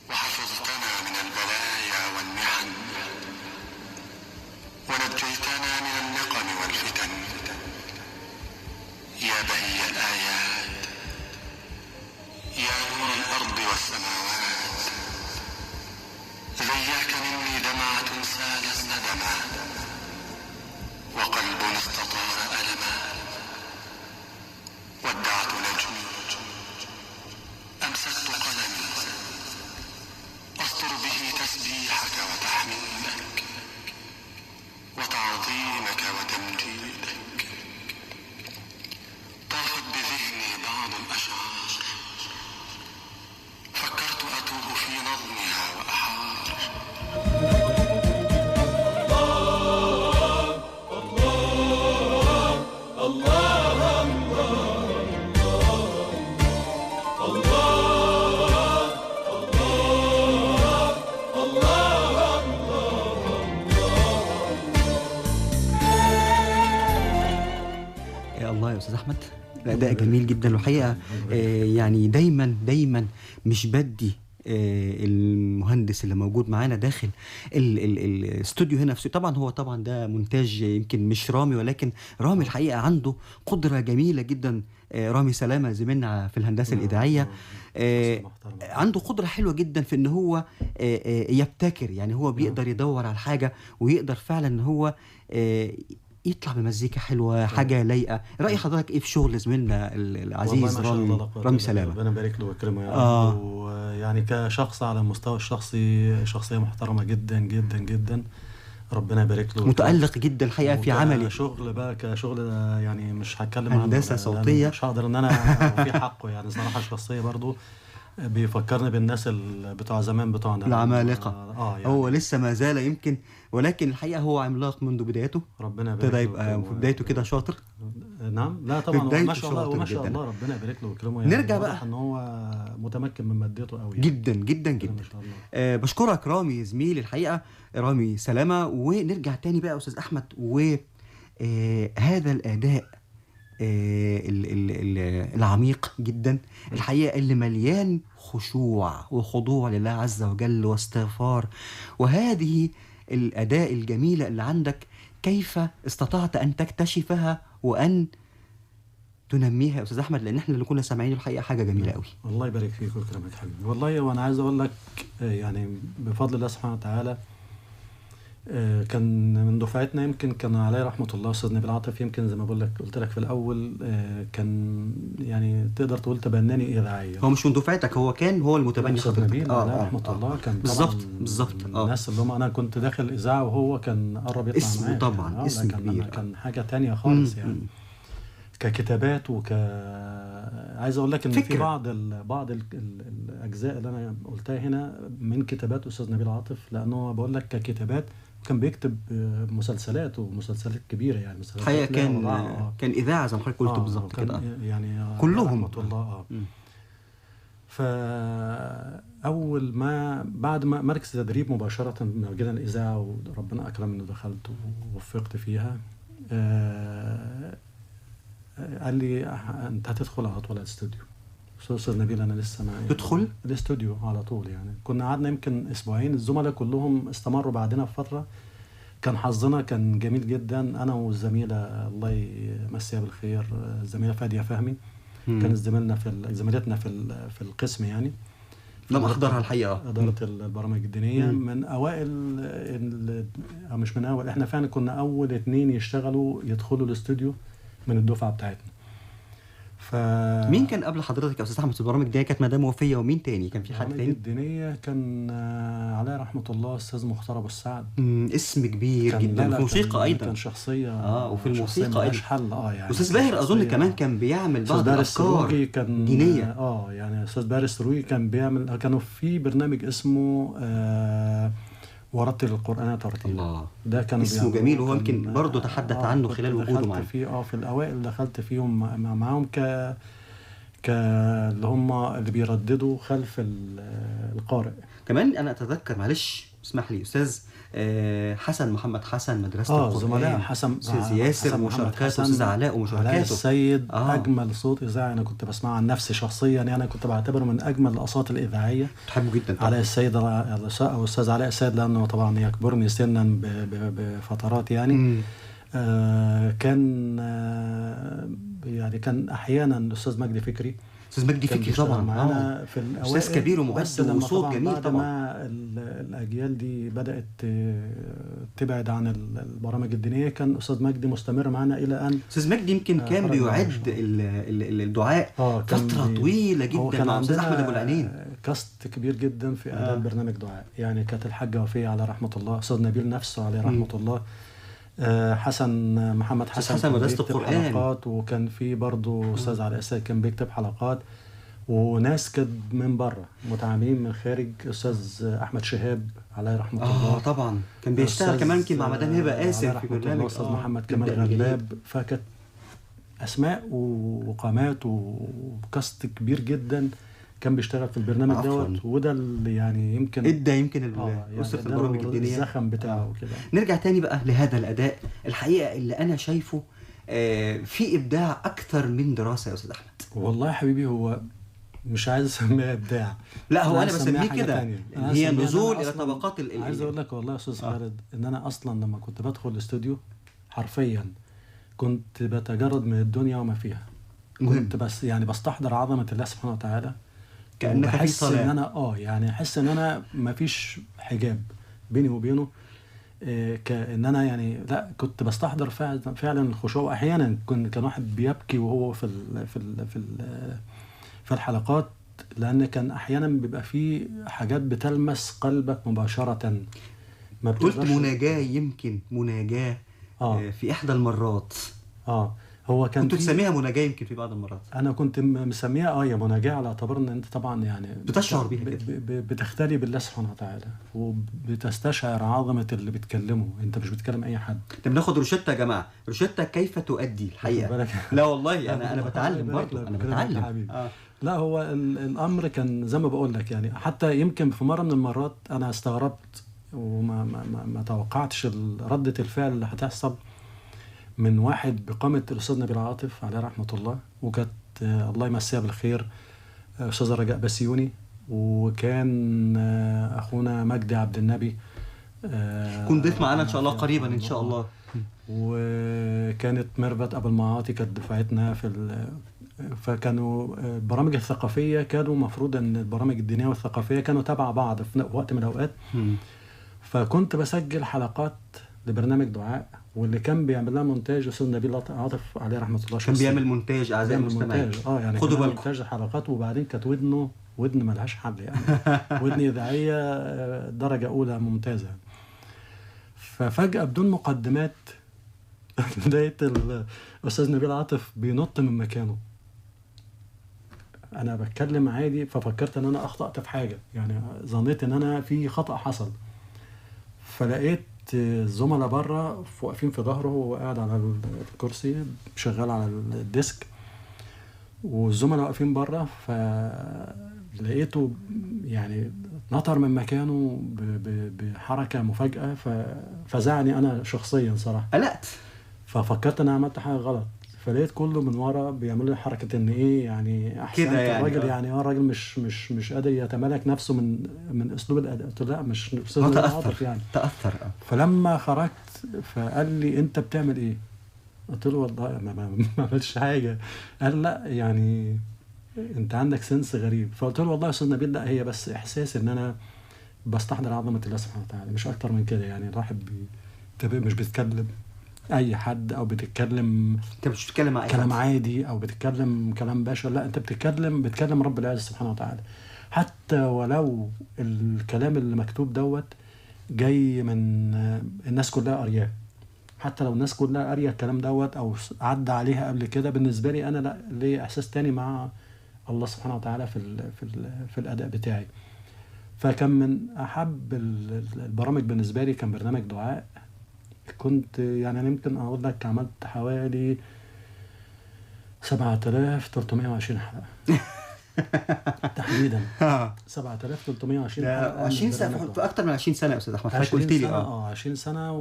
وحفظتنا من البلايا والمحن ونجيتنا من النقم والفتن. يا بهي الآيات، يا نور الأرض والسماوات، ذياك مني دمعة سالت ندما وقلب استطار ألما، ودعت نجمي أمسكت قلمي أسطر به تسبيحك وتحميدك وتعظيمك وتمجيدك. طافت بذهني بعض الأشعار فكرت أتوه في نظمها وأحار. يا الله يا استاذ احمد، الاداء جميل جدا والحقيقه يعني دايما مش بدي المهندس اللي موجود معانا داخل الاستوديو هنا في طبعا ده مونتاج يمكن مش رامي، ولكن رامي الحقيقه عنده قدره جميله جدا. رامي سلامه زميلنا في الهندسه الاذاعيه عنده قدره حلوه جدا في ان هو يبتكر، يعني هو بيقدر يدور على الحاجه ويقدر فعلا ان هو يطلع بمزيكا حلوه، حاجه لايقه. راي حضرتك ايه في شغل زميلنا العزيز رامي سلامه؟ ربنا يبارك له ويكرمه يا رب. ويعني كشخص على المستوى الشخصي شخصيه محترمه جدا جدا جدا، ربنا يبارك له. متألق جدا الحقيقه في عملي. شغل بقى كشغل يعني مش هتكلم عن هندسه صوتيه، مش هقدر ان انا في حقه يعني صراحه الشخصيه برضو بيفكرني بالناس بتوع زمان بتوعنا العمالقه. يعني هو لسه ما زال يمكن، ولكن الحقيقه هو عملاق منذ بدايته. ربنا يبارك له. يبقى في بدايته كده شاطر. نعم، لا طبعا ما شاء الله وما شاء الله، ربنا يبارك له ويكرمه. يعني نرجع بقى ان هو متمكن من مادته قوي جدا جدا جدا ما شاء الله. بشكرك رامي زميلي الحقيقه، رامي سلامه. ونرجع تاني بقى استاذ احمد، وهذا الاداء العميق جدا الحقيقه اللي مليان خشوع وخضوع لله عز وجل واستغفار. وهذه الاداء الجميله اللي عندك كيف استطعت ان تكتشفها وان تنميها يا استاذ احمد؟ لان احنا اللي كنا سامعين الحقيقه حاجه جميله قوي. الله يبارك فيك ويكرمك حبيبي. والله وانا عايز اقول لك يعني بفضل الله سبحانه وتعالى كان من دفعتنا يمكن كان عليه رحمه الله استاذ نبيل عاطف، يمكن زي ما بقول لك قلت لك في الاول كان يعني تقدر تقول تبناني اذاعيا. هو مش من دفعتك، هو كان هو المتبني استاذ نبيل عليه رحمه الله. كان بالظبط الناس اللي هم انا كنت داخل اذاعه وهو كان قرب يطلع معايا. اسمه طبعا يعني اسم كبير، كان حاجه تانية خالص يعني ككتابات عايز اقول لك ان في بعض الاجزاء اللي انا قلتها هنا من كتابات استاذ نبيل عاطف، لانه بقول لك ككتابات كان بيكتب مسلسلات ومسلسلات كبيره يعني الحقيقه كان اذاعه زي ما حضرتك قلت بالظبط كده يعني كلهم رحمه الله. فأول ما بعد ما مركز تدريب مباشرة من جينا الإذاعة وربنا أكرمني ودخلت ووفقت فيها، قال لي أنت هتدخل على طول الاستوديو. أستاذ نبيل أنا لسه ما تدخل الاستوديو على طول يعني. كنا قعدنا يمكن أسبوعين، الزملاء كلهم استمروا بعدنا بفترة. كان حظنا كان جميل جدا، أنا والزميلة الله يمسيها بالخير الزميلة فادية فهمي كانت زميلتنا في القسم يعني. لم أحضرها الحقيقة. إدارة البرامج الدينية من أوائل أو مش من أول، إحنا فعلا كنا أول 2 يدخلوا الاستوديو من الدفعة بتاعتنا. مين كان قبل حضرتك يا أستاذ أحمد في البرامج الدينية؟ كانت مدام وفية ومين تاني؟ كان في حد تاني؟ البرامج الدينية كان عليه رحمة الله أستاذ مختار أبو السعد. اسم كبير جدا. في الموسيقى أيضا كان شخصية وفي الموسيقى أيضا حل يعني. أستاذ باهر أظن كمان كان بيعمل بعض الأفكار دينية. يعني أستاذ بارس السروجي كان بيعمل، كانوا في برنامج اسمه ورتل القرآن ترتيلا. الله، ده كان اسمه جميل، وهو يمكن برضه تحدث عنه خلال وجوده معنا. في الأوائل دخلت فيهم معاهم اللي هم اللي بيرددوا خلف القارئ. كمان أنا أتذكر، معلش اسمح لي، أستاذ حسن محمد حسن مدرسة القرآن، زملاء حسن، أستاذ ياسر ومشاركاته، أستاذ علاء ومشاركاته، علاء السيد. أجمل صوت إذاعي أنا كنت بسمعه عن نفسي شخصيا يعني. أنا كنت بعتبره من أجمل الأصوات الإذاعية. تحبه جدا طبعا. علاء السيد أو أستاذ علاء السيد، لأنه طبعا يكبرني سنا بفترات يعني. كان يعني كان أحيانا الأستاذ مجدي فكري. أستاذ مجدي فكري طبعا معانا في الأوائل، أستاذ كبير ومؤثر وصوت جميل طبعا. بعد ما الأجيال دي بدأت تبعد عن البرامج الدينية، كان أستاذ مجدي مستمر معنا إلى أن أستاذ مجدي يمكن كان بيعد الدعاء فترة طويلة جدا مع أستاذ أحمد أبو العينين. كاست كبير جدا في إعداد برنامج دعاء يعني. كانت الحاجة وفية على رحمة الله، أستاذ نبيل نفسه عليه رحمة الله، حسن محمد حسن مدرسة القرآن حلقات، وكان في برضو أستاذ علاء السيد كان بيكتب حلقات، وناس كانت من بره متعاملين من خارج. أستاذ أحمد شهاب عليه رحمة الله طبعا كان بيشتغل كمان يمكن مع مدام هبة آسر في برنامج. أستاذ محمد كمال غلاب. فكانت أسماء وقامات وكاست كبير جدا كان بيشتغل في البرنامج دوت، وده اللي يعني يمكن أسرة البرامج الدينية الزخم بتاعه كده. نرجع تاني بقى لهذا الأداء الحقيقة اللي أنا شايفه في إبداع أكتر من دراسة يا أستاذ أحمد. والله يا حبيبي، هو مش عايز اسميها ابداع، لا هو انا بسميه كده، هي نزول الى طبقات عايز اقول لك والله يا استاذ خالد ان انا اصلا لما كنت بدخل الاستوديو حرفيا كنت بتجرد من الدنيا وما فيها. كنت بس يعني بستحضر عظمه الله سبحانه وتعالى، كانك في صلاه، ان انا يعني احس ان انا ما فيش حجاب بيني وبينه، كأن انا يعني لا كنت بستحضر فعلا الخشوع. احيانا كان واحد بيبكي وهو في الحلقات، لأن كان أحيانا بيبقى فيه حاجات بتلمس قلبك مباشرة. ما قلت مناجاة، يمكن مناجاة في إحدى المرات هو كان كنت تسميها مناجاة يمكن في بعض المرات. أنا كنت مسميها يا مناجاة، على اعتبار أن أنت طبعا يعني بتشعر بيها كده، بتختلي بالله سبحانه وتعالى، وبتستشعر عظمة اللي بتكلمه. أنت مش بتكلم أي حد. طب ناخد روشتة يا جماعة، روشتة كيف تؤدي الحقيقة. لا والله أنا بتعلم برضه، أنا بتعلم. لا هو الأمر كان زي ما بقول لك يعني. حتى يمكن في مرة من المرات أنا استغربت وما ما توقعتش ردة الفعل اللي هتحصل من واحد بقامة الأستاذ نبيل عاطف عليه رحمة الله، وكانت الله يمسيها بالخير أستاذ رجاء بسيوني، وكان أخونا مجدي عبد النبي كنت ضيف معنا إن شاء الله قريبا إن شاء الله. وكانت ميرفت أبو المعاطي كانت دفعتنا فكانوا البرامج الثقافية كانوا مفروض أن البرامج الدينية والثقافية كانوا تبع بعض في وقت من الأوقات. فكنت بسجل حلقات لبرنامج دعاء، واللي كان بيعمل لها مونتاج أستاذ نبيل عاطف عليه رحمة الله. كان بيعمل مونتاج أعزائي المستمعين، يعني خدوا بالكم مونتاج الحلقات. وبعدين كانت ودن ملهاش حل يعني ودن إذاعية درجة أولى ممتازة. ففجأة بدون مقدمات لقيت الأستاذ نبيل عاطف بينط من مكانه. أنا بتكلم عادي، ففكرت أن أنا أخطأت في حاجة يعني، ظنيت أن أنا في خطأ حصل. فلقيت الزملاء بره واقفين في ظهره، وهو قاعد على الكرسي شغال على الديسك، والزملاء واقفين بره. لقيته يعني نطر من مكانه بحركة مفاجئة، ففزعني أنا شخصيا صراحة. قلقت. ففكرت أنا عملت حاجة غلط، فلقيت كله من ورا بيعمل لي حركة إن إيه يعني أحسن يعني الراجل يعني الراجل مش قادر يتمالك نفسه من أسلوب الأداء. قلت له لا مش أسلوب الأداء يعني. تأثر. فلما خرجت فقال لي أنت بتعمل إيه؟ قلت له والله ما عملتش حاجة. قال لا يعني انت عندك سنس غريب. فقلت له والله يا استاذ نبيل لا هي بس احساس ان انا بستحضر عظمه الله سبحانه وتعالى، مش اكتر من كده. يعني الواحد مش بيتكلم اي حد او بتتكلم انت مش بتتكلم مع كلام عادي او بتتكلم كلام بشر، لا انت بتتكلم رب العزة سبحانه وتعالى. حتى ولو الكلام اللي مكتوب دوت جاي من الناس كلها قارياه، حتى لو الناس كلها قاريه الكلام دوت او عدى عليها قبل كده، بالنسبه لي انا لا ليه احساس تاني مع الله سبحانه وتعالى في الاداء بتاعي. فكان من احب البرامج بالنسبه لي كان برنامج دعاء. كنت يعني انا يمكن اقول لك عملت حوالي 7320 حلقه تحديدا. 7320 حلقه 20 سنه في اكتر من 20 سنه يا استاذ احمد. حضرتك قلت لي 20 سنه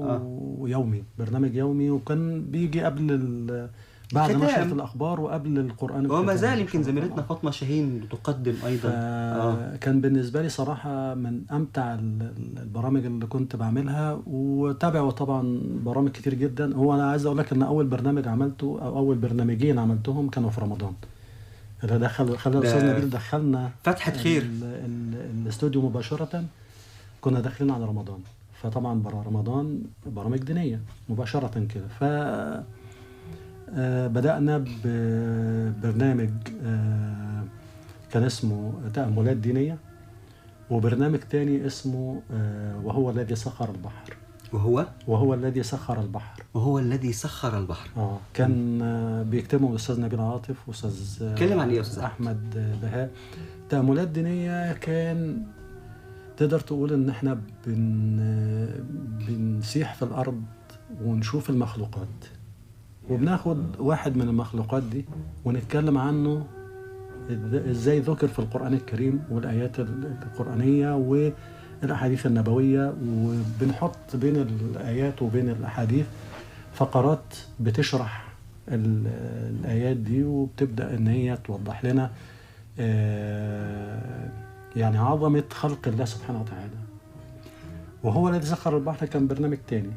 ويومي، برنامج يومي، وكان بيجي قبل بعد نشرة الأخبار وقبل القرآن الكريم. وما زال يمكن زميلتنا فاطمة شاهين تقدم أيضا. كان بالنسبة لي صراحة من أمتع البرامج اللي كنت بعملها، وتابعوا طبعا برامج كتير جدا. هو أنا عايز أقول لك إن أول برنامج عملته أو أول برنامجين عملتهم كانوا في رمضان. اللي خلى الأستاذ نبيل دخلنا فتحة خير الاستوديو مباشرة. كنا داخلين على رمضان، فطبعا برا رمضان برامج دينية مباشرة كده. بدأنا ببرنامج كان اسمه تأملات دينية، وبرنامج تاني اسمه وهو الذي سخر البحر. وهو الذي سخر البحر. وهو الذي سخر البحر. كان بيكتبه الأستاذ نبيل عاطف وأستاذ اتكلم عن إيه يا أستاذ أحمد بهاء. تأملات دينية كان تقدر تقول إن إحنا بنسيح في الأرض ونشوف المخلوقات، وبناخد واحد من المخلوقات دي ونتكلم عنه ازاي ذكر في القرآن الكريم والآيات القرآنية والأحاديث النبوية، وبنحط بين الآيات وبين الأحاديث فقرات بتشرح الآيات دي، وبتبدأ ان هي توضح لنا يعني عظمة خلق الله سبحانه وتعالى. وهو الذي سخر البحر كان برنامج تاني.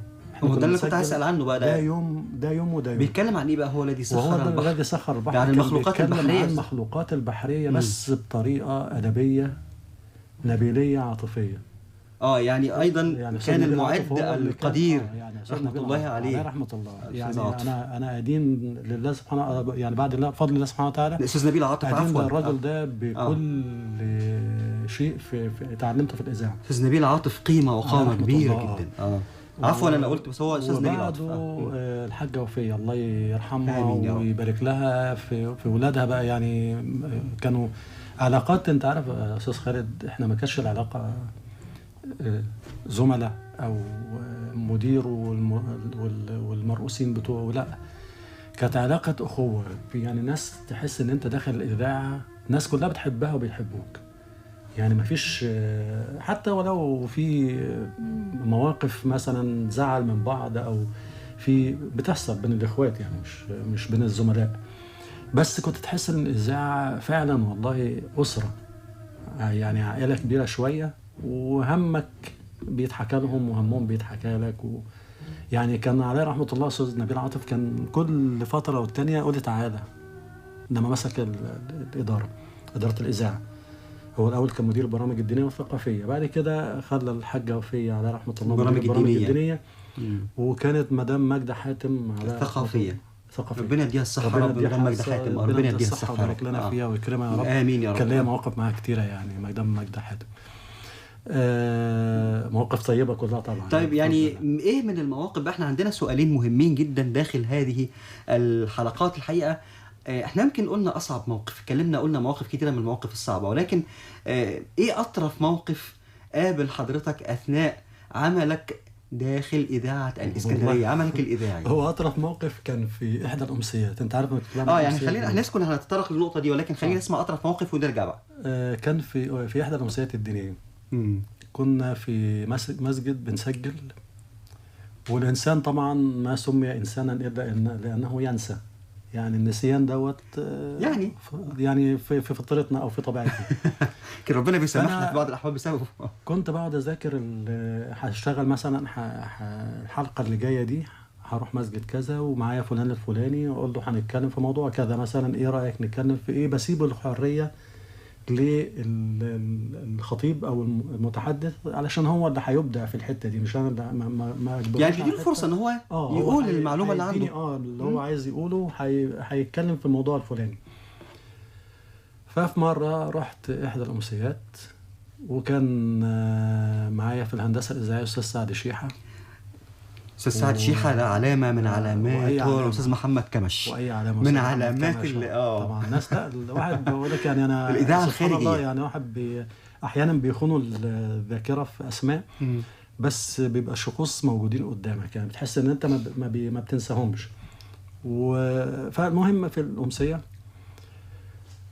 هو ده اللي كنت هسأل عنه بقى. ده يوم وده يوم. بيتكلم عن ايه بقى هو الذي سخر البحر؟ وهو الذي سخر البحر يعني المخلوقات البحرية. عن المخلوقات البحرية بس بطريقة أدبية نبيلية عاطفية. يعني أيضا يعني كان المعد القدير يعني رحمة الله عليه. رحمة الله. يعني أنا أدين لله سبحانه، يعني بعد الله فضل الله سبحانه وتعالى الأستاذ نبيل عاطف أدين الرجل ده بكل شيء في تعلمته في الإذاعة. الأستاذ نبيل عاطف قيمة وقامة كبيرة جدا. عفوا انا قلت بس هو استاذ نبيل عاطف. الحاجه وفيه الله يرحمها ويبارك لها في اولادها بقى. يعني كانوا علاقات، انت عارف يا استاذ خالد، احنا ما كانش العلاقه زملاء او مدير والمرؤوسين بتوعه، لا كانت علاقه اخوه. يعني ناس تحس ان انت داخل الاذاعه الناس كلها بتحبها وبيحبوك. يعني ما فيش حتى ولو في مواقف مثلا زعل من بعض او في بتحصل بين الاخوات، يعني مش بين الزملاء، بس كنت تحس ان الاذاعه فعلا والله اسره، يعني عائله كبيره شويه، وهمك بيتحكى لهم وهمهم بيتحكى لك. يعني كان عليه رحمه الله استاذ نبيل عاطف كان كل فتره والتانيه يقول لي تعالى لما مسك اداره الاذاعه. هو الأول كان مدير البرامج الدينية والثقافية، بعد كده خلى الحاجة وفية على رحمة الله البرامج الدينية. وكانت مدام ماجدة حاتم على الثقافية. ربنا يديها الصحة يا رب. مدام ماجدة حاتم ربنا يديها الصحة ويبارك لنا فيها ويكرمها يا رب. آمين يا رب. كان ليا مواقف معاها كتيرة، يعني مدام ماجدة حاتم مواقف طيبة كلها طبعا. طيب يعني ايه من المواقف؟ احنا عندنا سؤالين مهمين جدا داخل هذه الحلقات الحقيقة. احنا يمكن قلنا اصعب موقف، قلنا مواقف كتيرة من المواقف الصعبة، ولكن ايه اطرف موقف قابل حضرتك اثناء عملك داخل إذاعة الإسكندرية، عملك الإذاعي. هو أطرف موقف كان في إحدى الأمسيات. أنت عارف يعني خلينا نسكن هنتطرق للنقطة دي، ولكن خلينا نسمع أطرف موقف ونرجع بقى. كان في إحدى الأمسيات الدينية. كنا في مسجد بنسجل، والإنسان طبعا ما سمي إنسانا إلا لأنه ينسى. يعني النسيان دوت يعني في فطرتنا أو في طبيعتنا. كان ربنا بيسامحنا في بعض الأحوال بسببه. كنت بقعد أذاكر، هشتغل مثلا الحلقة اللي جاية دي هروح مسجد كذا ومعايا فلان الفلاني، وأقول له هنتكلم في موضوع كذا مثلا، إيه رأيك نتكلم في إيه؟ بسيب الحرية للخطيب او المتحدث علشان هو اللي هيبدع في الحته دي، مش انا اللي ما يعني تديله الفرصه ان هو يقول المعلومه اللي عنده، اللي هو عايز يقوله، هيتكلم في الموضوع الفلاني. ففي مره رحت احدى الامسيات، وكان معايا في الهندسه الاذاعيه استاذ سعد شيحه. استاذ سعد شيحه ده علامه من علامات، هو الاستاذ محمد كمش، واي علامه من علامات طبعا الناس. لا الواحد بقول لك يعني انا الاذاعه الخارجيه، يعني واحد احيانا بيخونوا الذاكره في اسماء، بس بيبقى الشخوص موجودين قدامك، يعني بتحس ان انت ما بتنساهمش. فالمهم في الامسيه،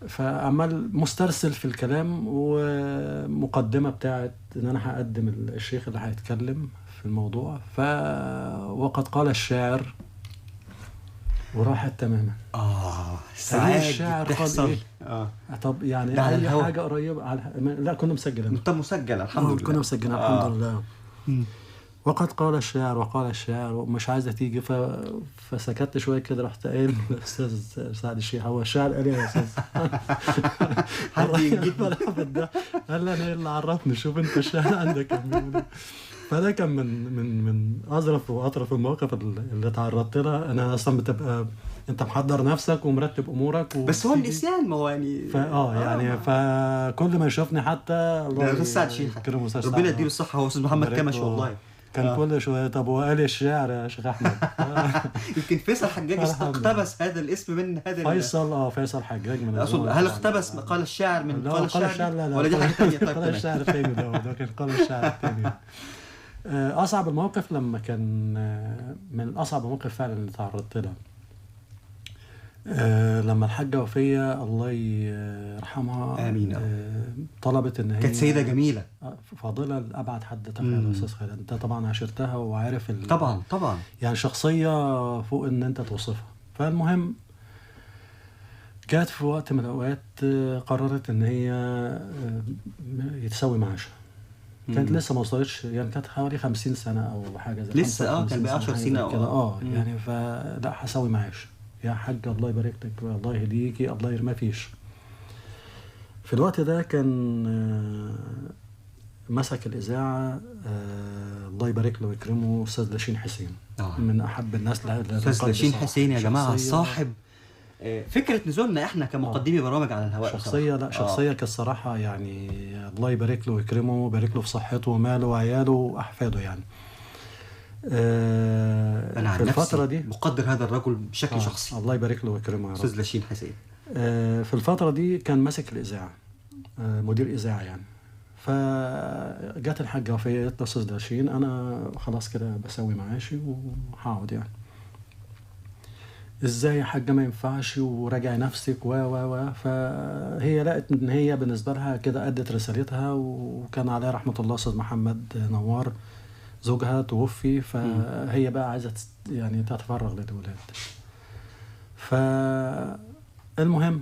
فعمال مسترسل في الكلام، ومقدمه بتاعت ان انا هقدم الشيخ اللي هيتكلم في الموضوع. وقد قال الشاعر، وراحت تماما. ساعات الشاعر قال ايه؟ طب يعني اي حاجه قريبه لا كنا مسجلين. انت مسجل الحمد لله. كنا مسجلين الحمد لله. وقد قال الشاعر وقال الشاعر، ومش عايزه تيجي. فسكت شويه كده، رحت قايل الاستاذ سعد الشيحه، هو الشاعر قال يا استاذ حد يجيب ده؟ قال لي انا ايه اللي عرفني؟ شوف انت الشاعر عندك. فده كان من اظرف واطرف المواقف اللي تعرضت لها. انا اصلا بتبقى انت محضر نفسك ومرتب امورك بس هو النسيان، ما هو يعني يعني فكل ما يشوفني حتى الله سعد شيحه ربنا يديله الصحه، هو استاذ محمد كمش والله كان كل شويه طب وقال الشعر يا شيخ احمد. يمكن فيصل حجاج اقتبس هذا الاسم من هذا فيصل حجاج من هل اقتبس قال الشاعر من قال الشاعر ولا دي حاجه ثانيه؟ طيب قال الشعر الثاني ده كان قال الشعر الثاني. اصعب المواقف لما كان من اصعب المواقف فعلا اللي تعرضت لها لما الحاجه وفيه الله يرحمها امين طلبت ان هي كانت سيده جميله فاضله لابعد حد. تخيل استاذ خالد، انت طبعا عاشرتها وعارف طبعا يعني شخصيه فوق ان انت توصفها. فالمهم جات في وقت من الاوقات قررت ان هي يتساوي معاشها. كانت لسه ما وصلتش، يعني كانت حوالي 50 سنه او حاجه زي لسه كان بقى 10 سنين او كده يعني. فلا هسوي معاش يا حاج، الله يبارك لك، الله يهديكي، الله يرمى فيش. في الوقت ده كان مسك الإذاعة الله يبارك له ويكرمه أستاذ لاشين حسين. من أحب الناس أستاذ لاشين حسين يا جماعة صاحب فكرة نزولنا احنا كمقدمي برامج على الهواء. شخصية كالصراحة يعني الله يبارك له ويكرمه ويبارك له في صحته وماله وعياله وأحفاده يعني. أنا عن الفترة دي مقدر هذا الرجل بشكل شخصي، الله يبارك له ويكرمه. أستاذ لاشين حسين في الفترة دي كان ماسك الإذاعة، مدير إذاعة يعني. فجات الحاجة وفية قالت له أستاذ لاشين أنا خلاص كده بسوي معاشي وهقعد يعني. إزاي يا حاجة ما ينفعش وراجعي نفسك فهي لقت إن هي بالنسبة لها كده أدت رسالتها. وكان عليها رحمة الله أستاذ محمد نوار زوجها توفي، فهي بقى عايزة يعني تتفرغ للولاد. فالمهم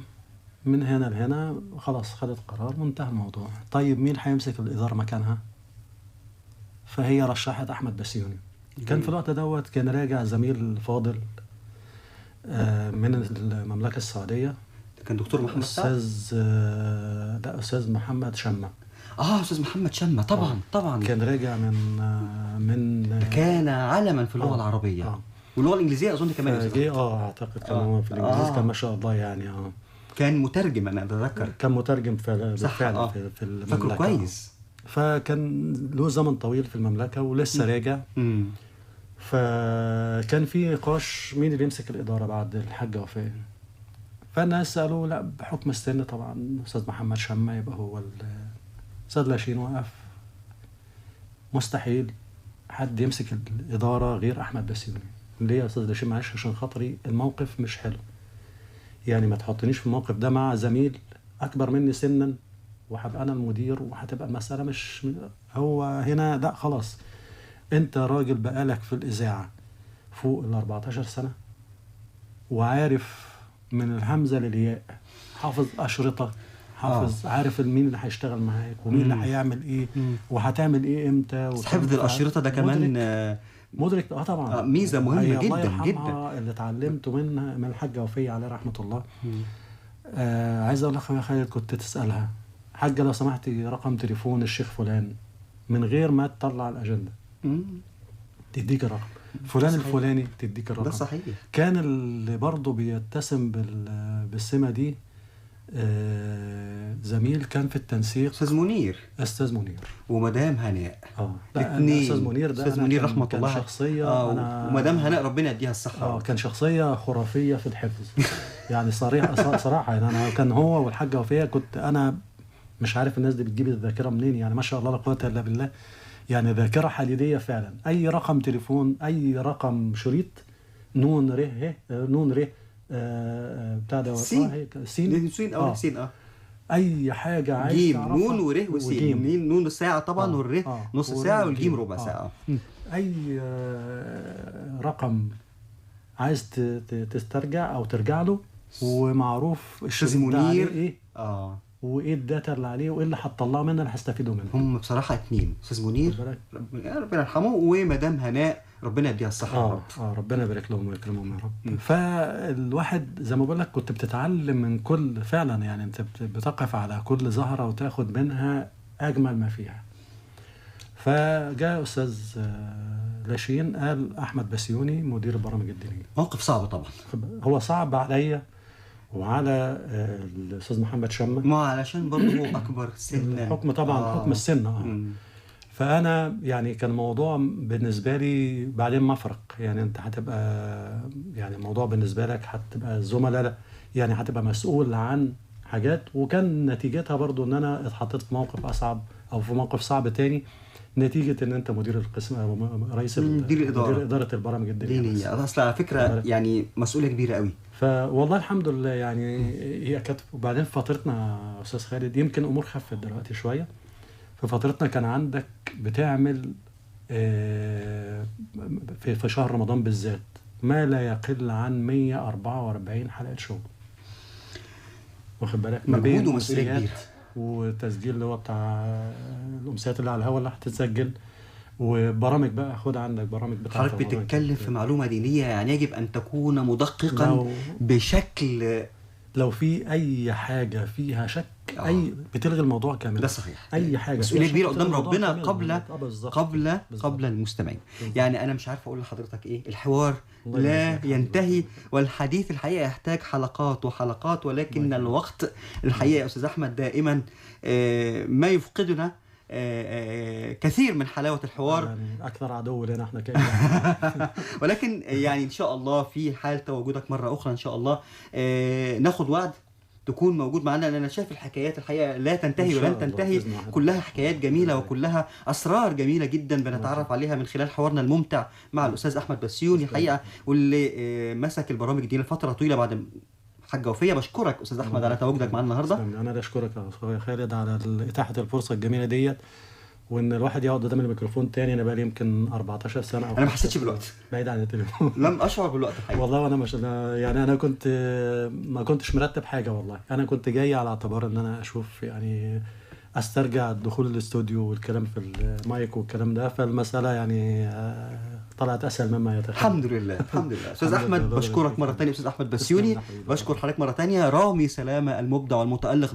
من هنا لهنا خلاص خدت قرار وانتهى الموضوع. طيب مين هيمسك الإدارة مكانها؟ فهي رشحت أحمد بسيوني. كان في الوقت دوت كان راجع زميل فاضل من المملكة السعودية، كان دكتور محمد أستاذ محمد شمة. أستاذ محمد شمة طبعا كان راجع من كان علما في اللغة العربية واللغة الإنجليزية أظن كمان. أعتقد كان هو في الإنجليزي كان ما شاء الله يعني. كان مترجم أنا أتذكر، كان مترجم بالفعل في المملكة. فاكره كويس. فكان له زمن طويل في المملكة ولسه راجع. فكان في نقاش مين اللي يمسك الإدارة بعد الحاجة وفاة. فالناس سألوا لا بحكم السن طبعا أستاذ محمد شمة يبقى هو. أستاذ لاشين وقف مستحيل حد يمسك الاداره غير احمد بسيوني. ليه يا استاذ هشام؟ معلش عشان خاطري الموقف مش حلو، يعني ما تحطنيش في الموقف ده مع زميل اكبر مني سنا وهبقى انا المدير وهتبقى المساله مش هو هنا. لا خلاص، انت راجل بقالك في الاذاعه فوق ال 14 سنه وعارف من الهمزه للياء، حافظ اشرطه، حافظ عارف مين اللي هيشتغل معاك ومين اللي هيعمل ايه وهتعمل ايه امتى. حفظ الاشرطه ده كمان مدرك طبعا ميزه مهمه جدا جدا اللي اتعلمته من الحاجه وفيه عليه رحمه الله. عايز اقول لك يا خالد، كنت تسالها حاجه لو سمحتي رقم تليفون الشيخ فلان من غير ما تطلع الاجنده، تديك الرقم فلان الفلاني، تديك الرقم. ده صحيح. كان اللي برضه بيتسم بالسمه دي زميل كان في التنسيق، استاذ منير ومدام هناء. الاثنين. استاذ منير ده استاذ منير رحمه الله كان شخصيه ومدام هناء ربنا يديها الصحه. كان شخصيه خرافيه في الحفظ. يعني صراحه يعني انا كان هو والحاجه وفيه، كنت انا مش عارف الناس دي بتجيب الذاكره منين، يعني ما شاء الله لا قوه الا بالله، يعني ذاكره حديديه فعلا. اي رقم تليفون، اي رقم شريط، نون ر نون ر بتاع ده سين او سين اي حاجه عايز جيم نون وره وسين. نون الساعه طبعا والره نص ساعه والجيم ربع ساعه. اي رقم عايز تسترجع او ترجع له ومعروف استاذ منير ايه وايه الداتا اللي عليه وايه اللي هتطلعه منه اللي هستفيده منه. هم بصراحه اثنين، استاذ منير ربنا يرحمه ومدام هناء ربنا يديها الصحه يا رب. ربنا يبارك لهم ويكرمهم يا رب. فالواحد زي ما بقول لك كنت بتتعلم من كل، فعلا يعني انت بتقف على كل زهره وتاخد منها اجمل ما فيها. فجاء استاذ لاشين قال احمد بسيوني مدير البرامج الدينيه. موقف صعب طبعا. هو صعب عليا وعلى الاستاذ محمد شمه، ما علشان برضه هو اكبر سنا، الحكم طبعا حكم السن. فانا يعني كان الموضوع بالنسبه لي بعدين مفرق، يعني انت هتبقى يعني الموضوع بالنسبه لك هتبقى زملاء، يعني هتبقى مسؤول عن حاجات، وكان نتيجتها برضو ان انا اتحطيت في موقف اصعب او في موقف صعب تاني نتيجه ان انت مدير القسم، رئيس مدير اداره البرامج الدينيه. اصلا على فكره يعني مسؤوليه كبيره قوي. فوالله الحمد لله يعني هي كانت. وبعدين في فترتنا استاذ خالد يمكن امور خفت دلوقتي شويه. في فترتنا كان عندك بتعمل في شهر رمضان بالذات ما لا يقل عن 144 حلقه شغل، واخد بالك، ما بين امسيات وتسجيل اللي هو بتاع الامسيات اللي على الهواء اللي هتتسجل، وبرامج بقى خد عندك برامج بتاع حضرتك بتتكلم في معلومه دينيه، يعني يجب ان تكون مدققا بشكل. لو في اي حاجه فيها شك اي بتلغي الموضوع كامل. ده صحيح. اي حاجه مسؤوليه كبيره قدام ربنا قبل المستمعين. يعني انا مش عارف اقول لحضرتك ايه، الحوار لا ينتهي والحديث الحقيقه يحتاج حلقات وحلقات، ولكن الوقت الحقيقه يا استاذ احمد دائما ما يفقدنا كثير من حلاوه الحوار. يعني اكثر عدو لنا احنا كده. ولكن يعني ان شاء الله في حال تواجدك مره اخرى ان شاء الله ناخد وعد تكون موجود معنا، لان انا شايف الحكايات الحقيقه لا تنتهي ولن تنتهي، كلها حكايات جميله وكلها اسرار جميله جدا بنتعرف عليها من خلال حوارنا الممتع مع الاستاذ احمد بسيوني الحقيقه، واللي مسك البرامج دي لفتره طويله بعد حاجه وفيه. بشكرك استاذ احمد على تواجدك معنا النهارده. انا اللي اشكرك يا خالد على اتاحه الفرصه الجميله ديت، وان الواحد يقعد قدام الميكروفون تاني. انا بقى لي يمكن 14 سنه او انا ما حسيتش بالوقت بعيد عن التليفون. لم اشعر بالوقت الحقيقه والله. وانا مش يعني انا كنت ما كنتش مرتب حاجه والله. انا كنت جاي على اعتبار ان انا اشوف يعني استرجع دخول الاستوديو والكلام في المايك والكلام ده، فالمساله يعني طلعت اسهل مما يتخيل. الحمد لله الحمد لله. استاذ احمد بشكرك مره ثانيه. استاذ احمد بسيوني بشكر حضرتك مره ثانيه. رامي سلامه المبدع والمتالق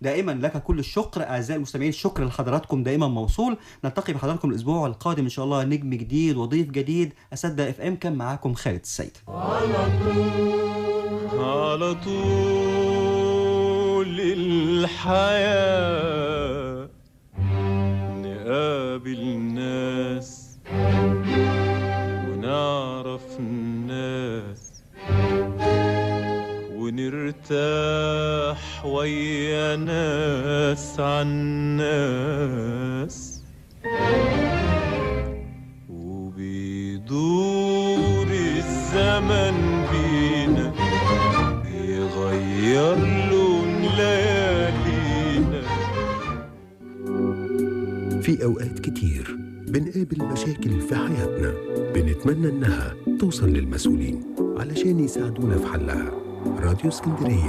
دائما لك كل الشكر. اعزائي المستمعين الشكر لحضراتكم دائما موصول. نلتقي بحضراتكم الاسبوع القادم ان شاء الله، نجم جديد وضيف جديد. أساتذة FM كان معاكم خالد السيد. على طول الحياة نقابل ناس ونعرف الناس ونرتاح ويا ناس عن ناس، أوقات كتير بنقابل مشاكل في حياتنا بنتمنى إنها توصل للمسؤولين علشان يساعدونا في حلها. راديو اسكندرية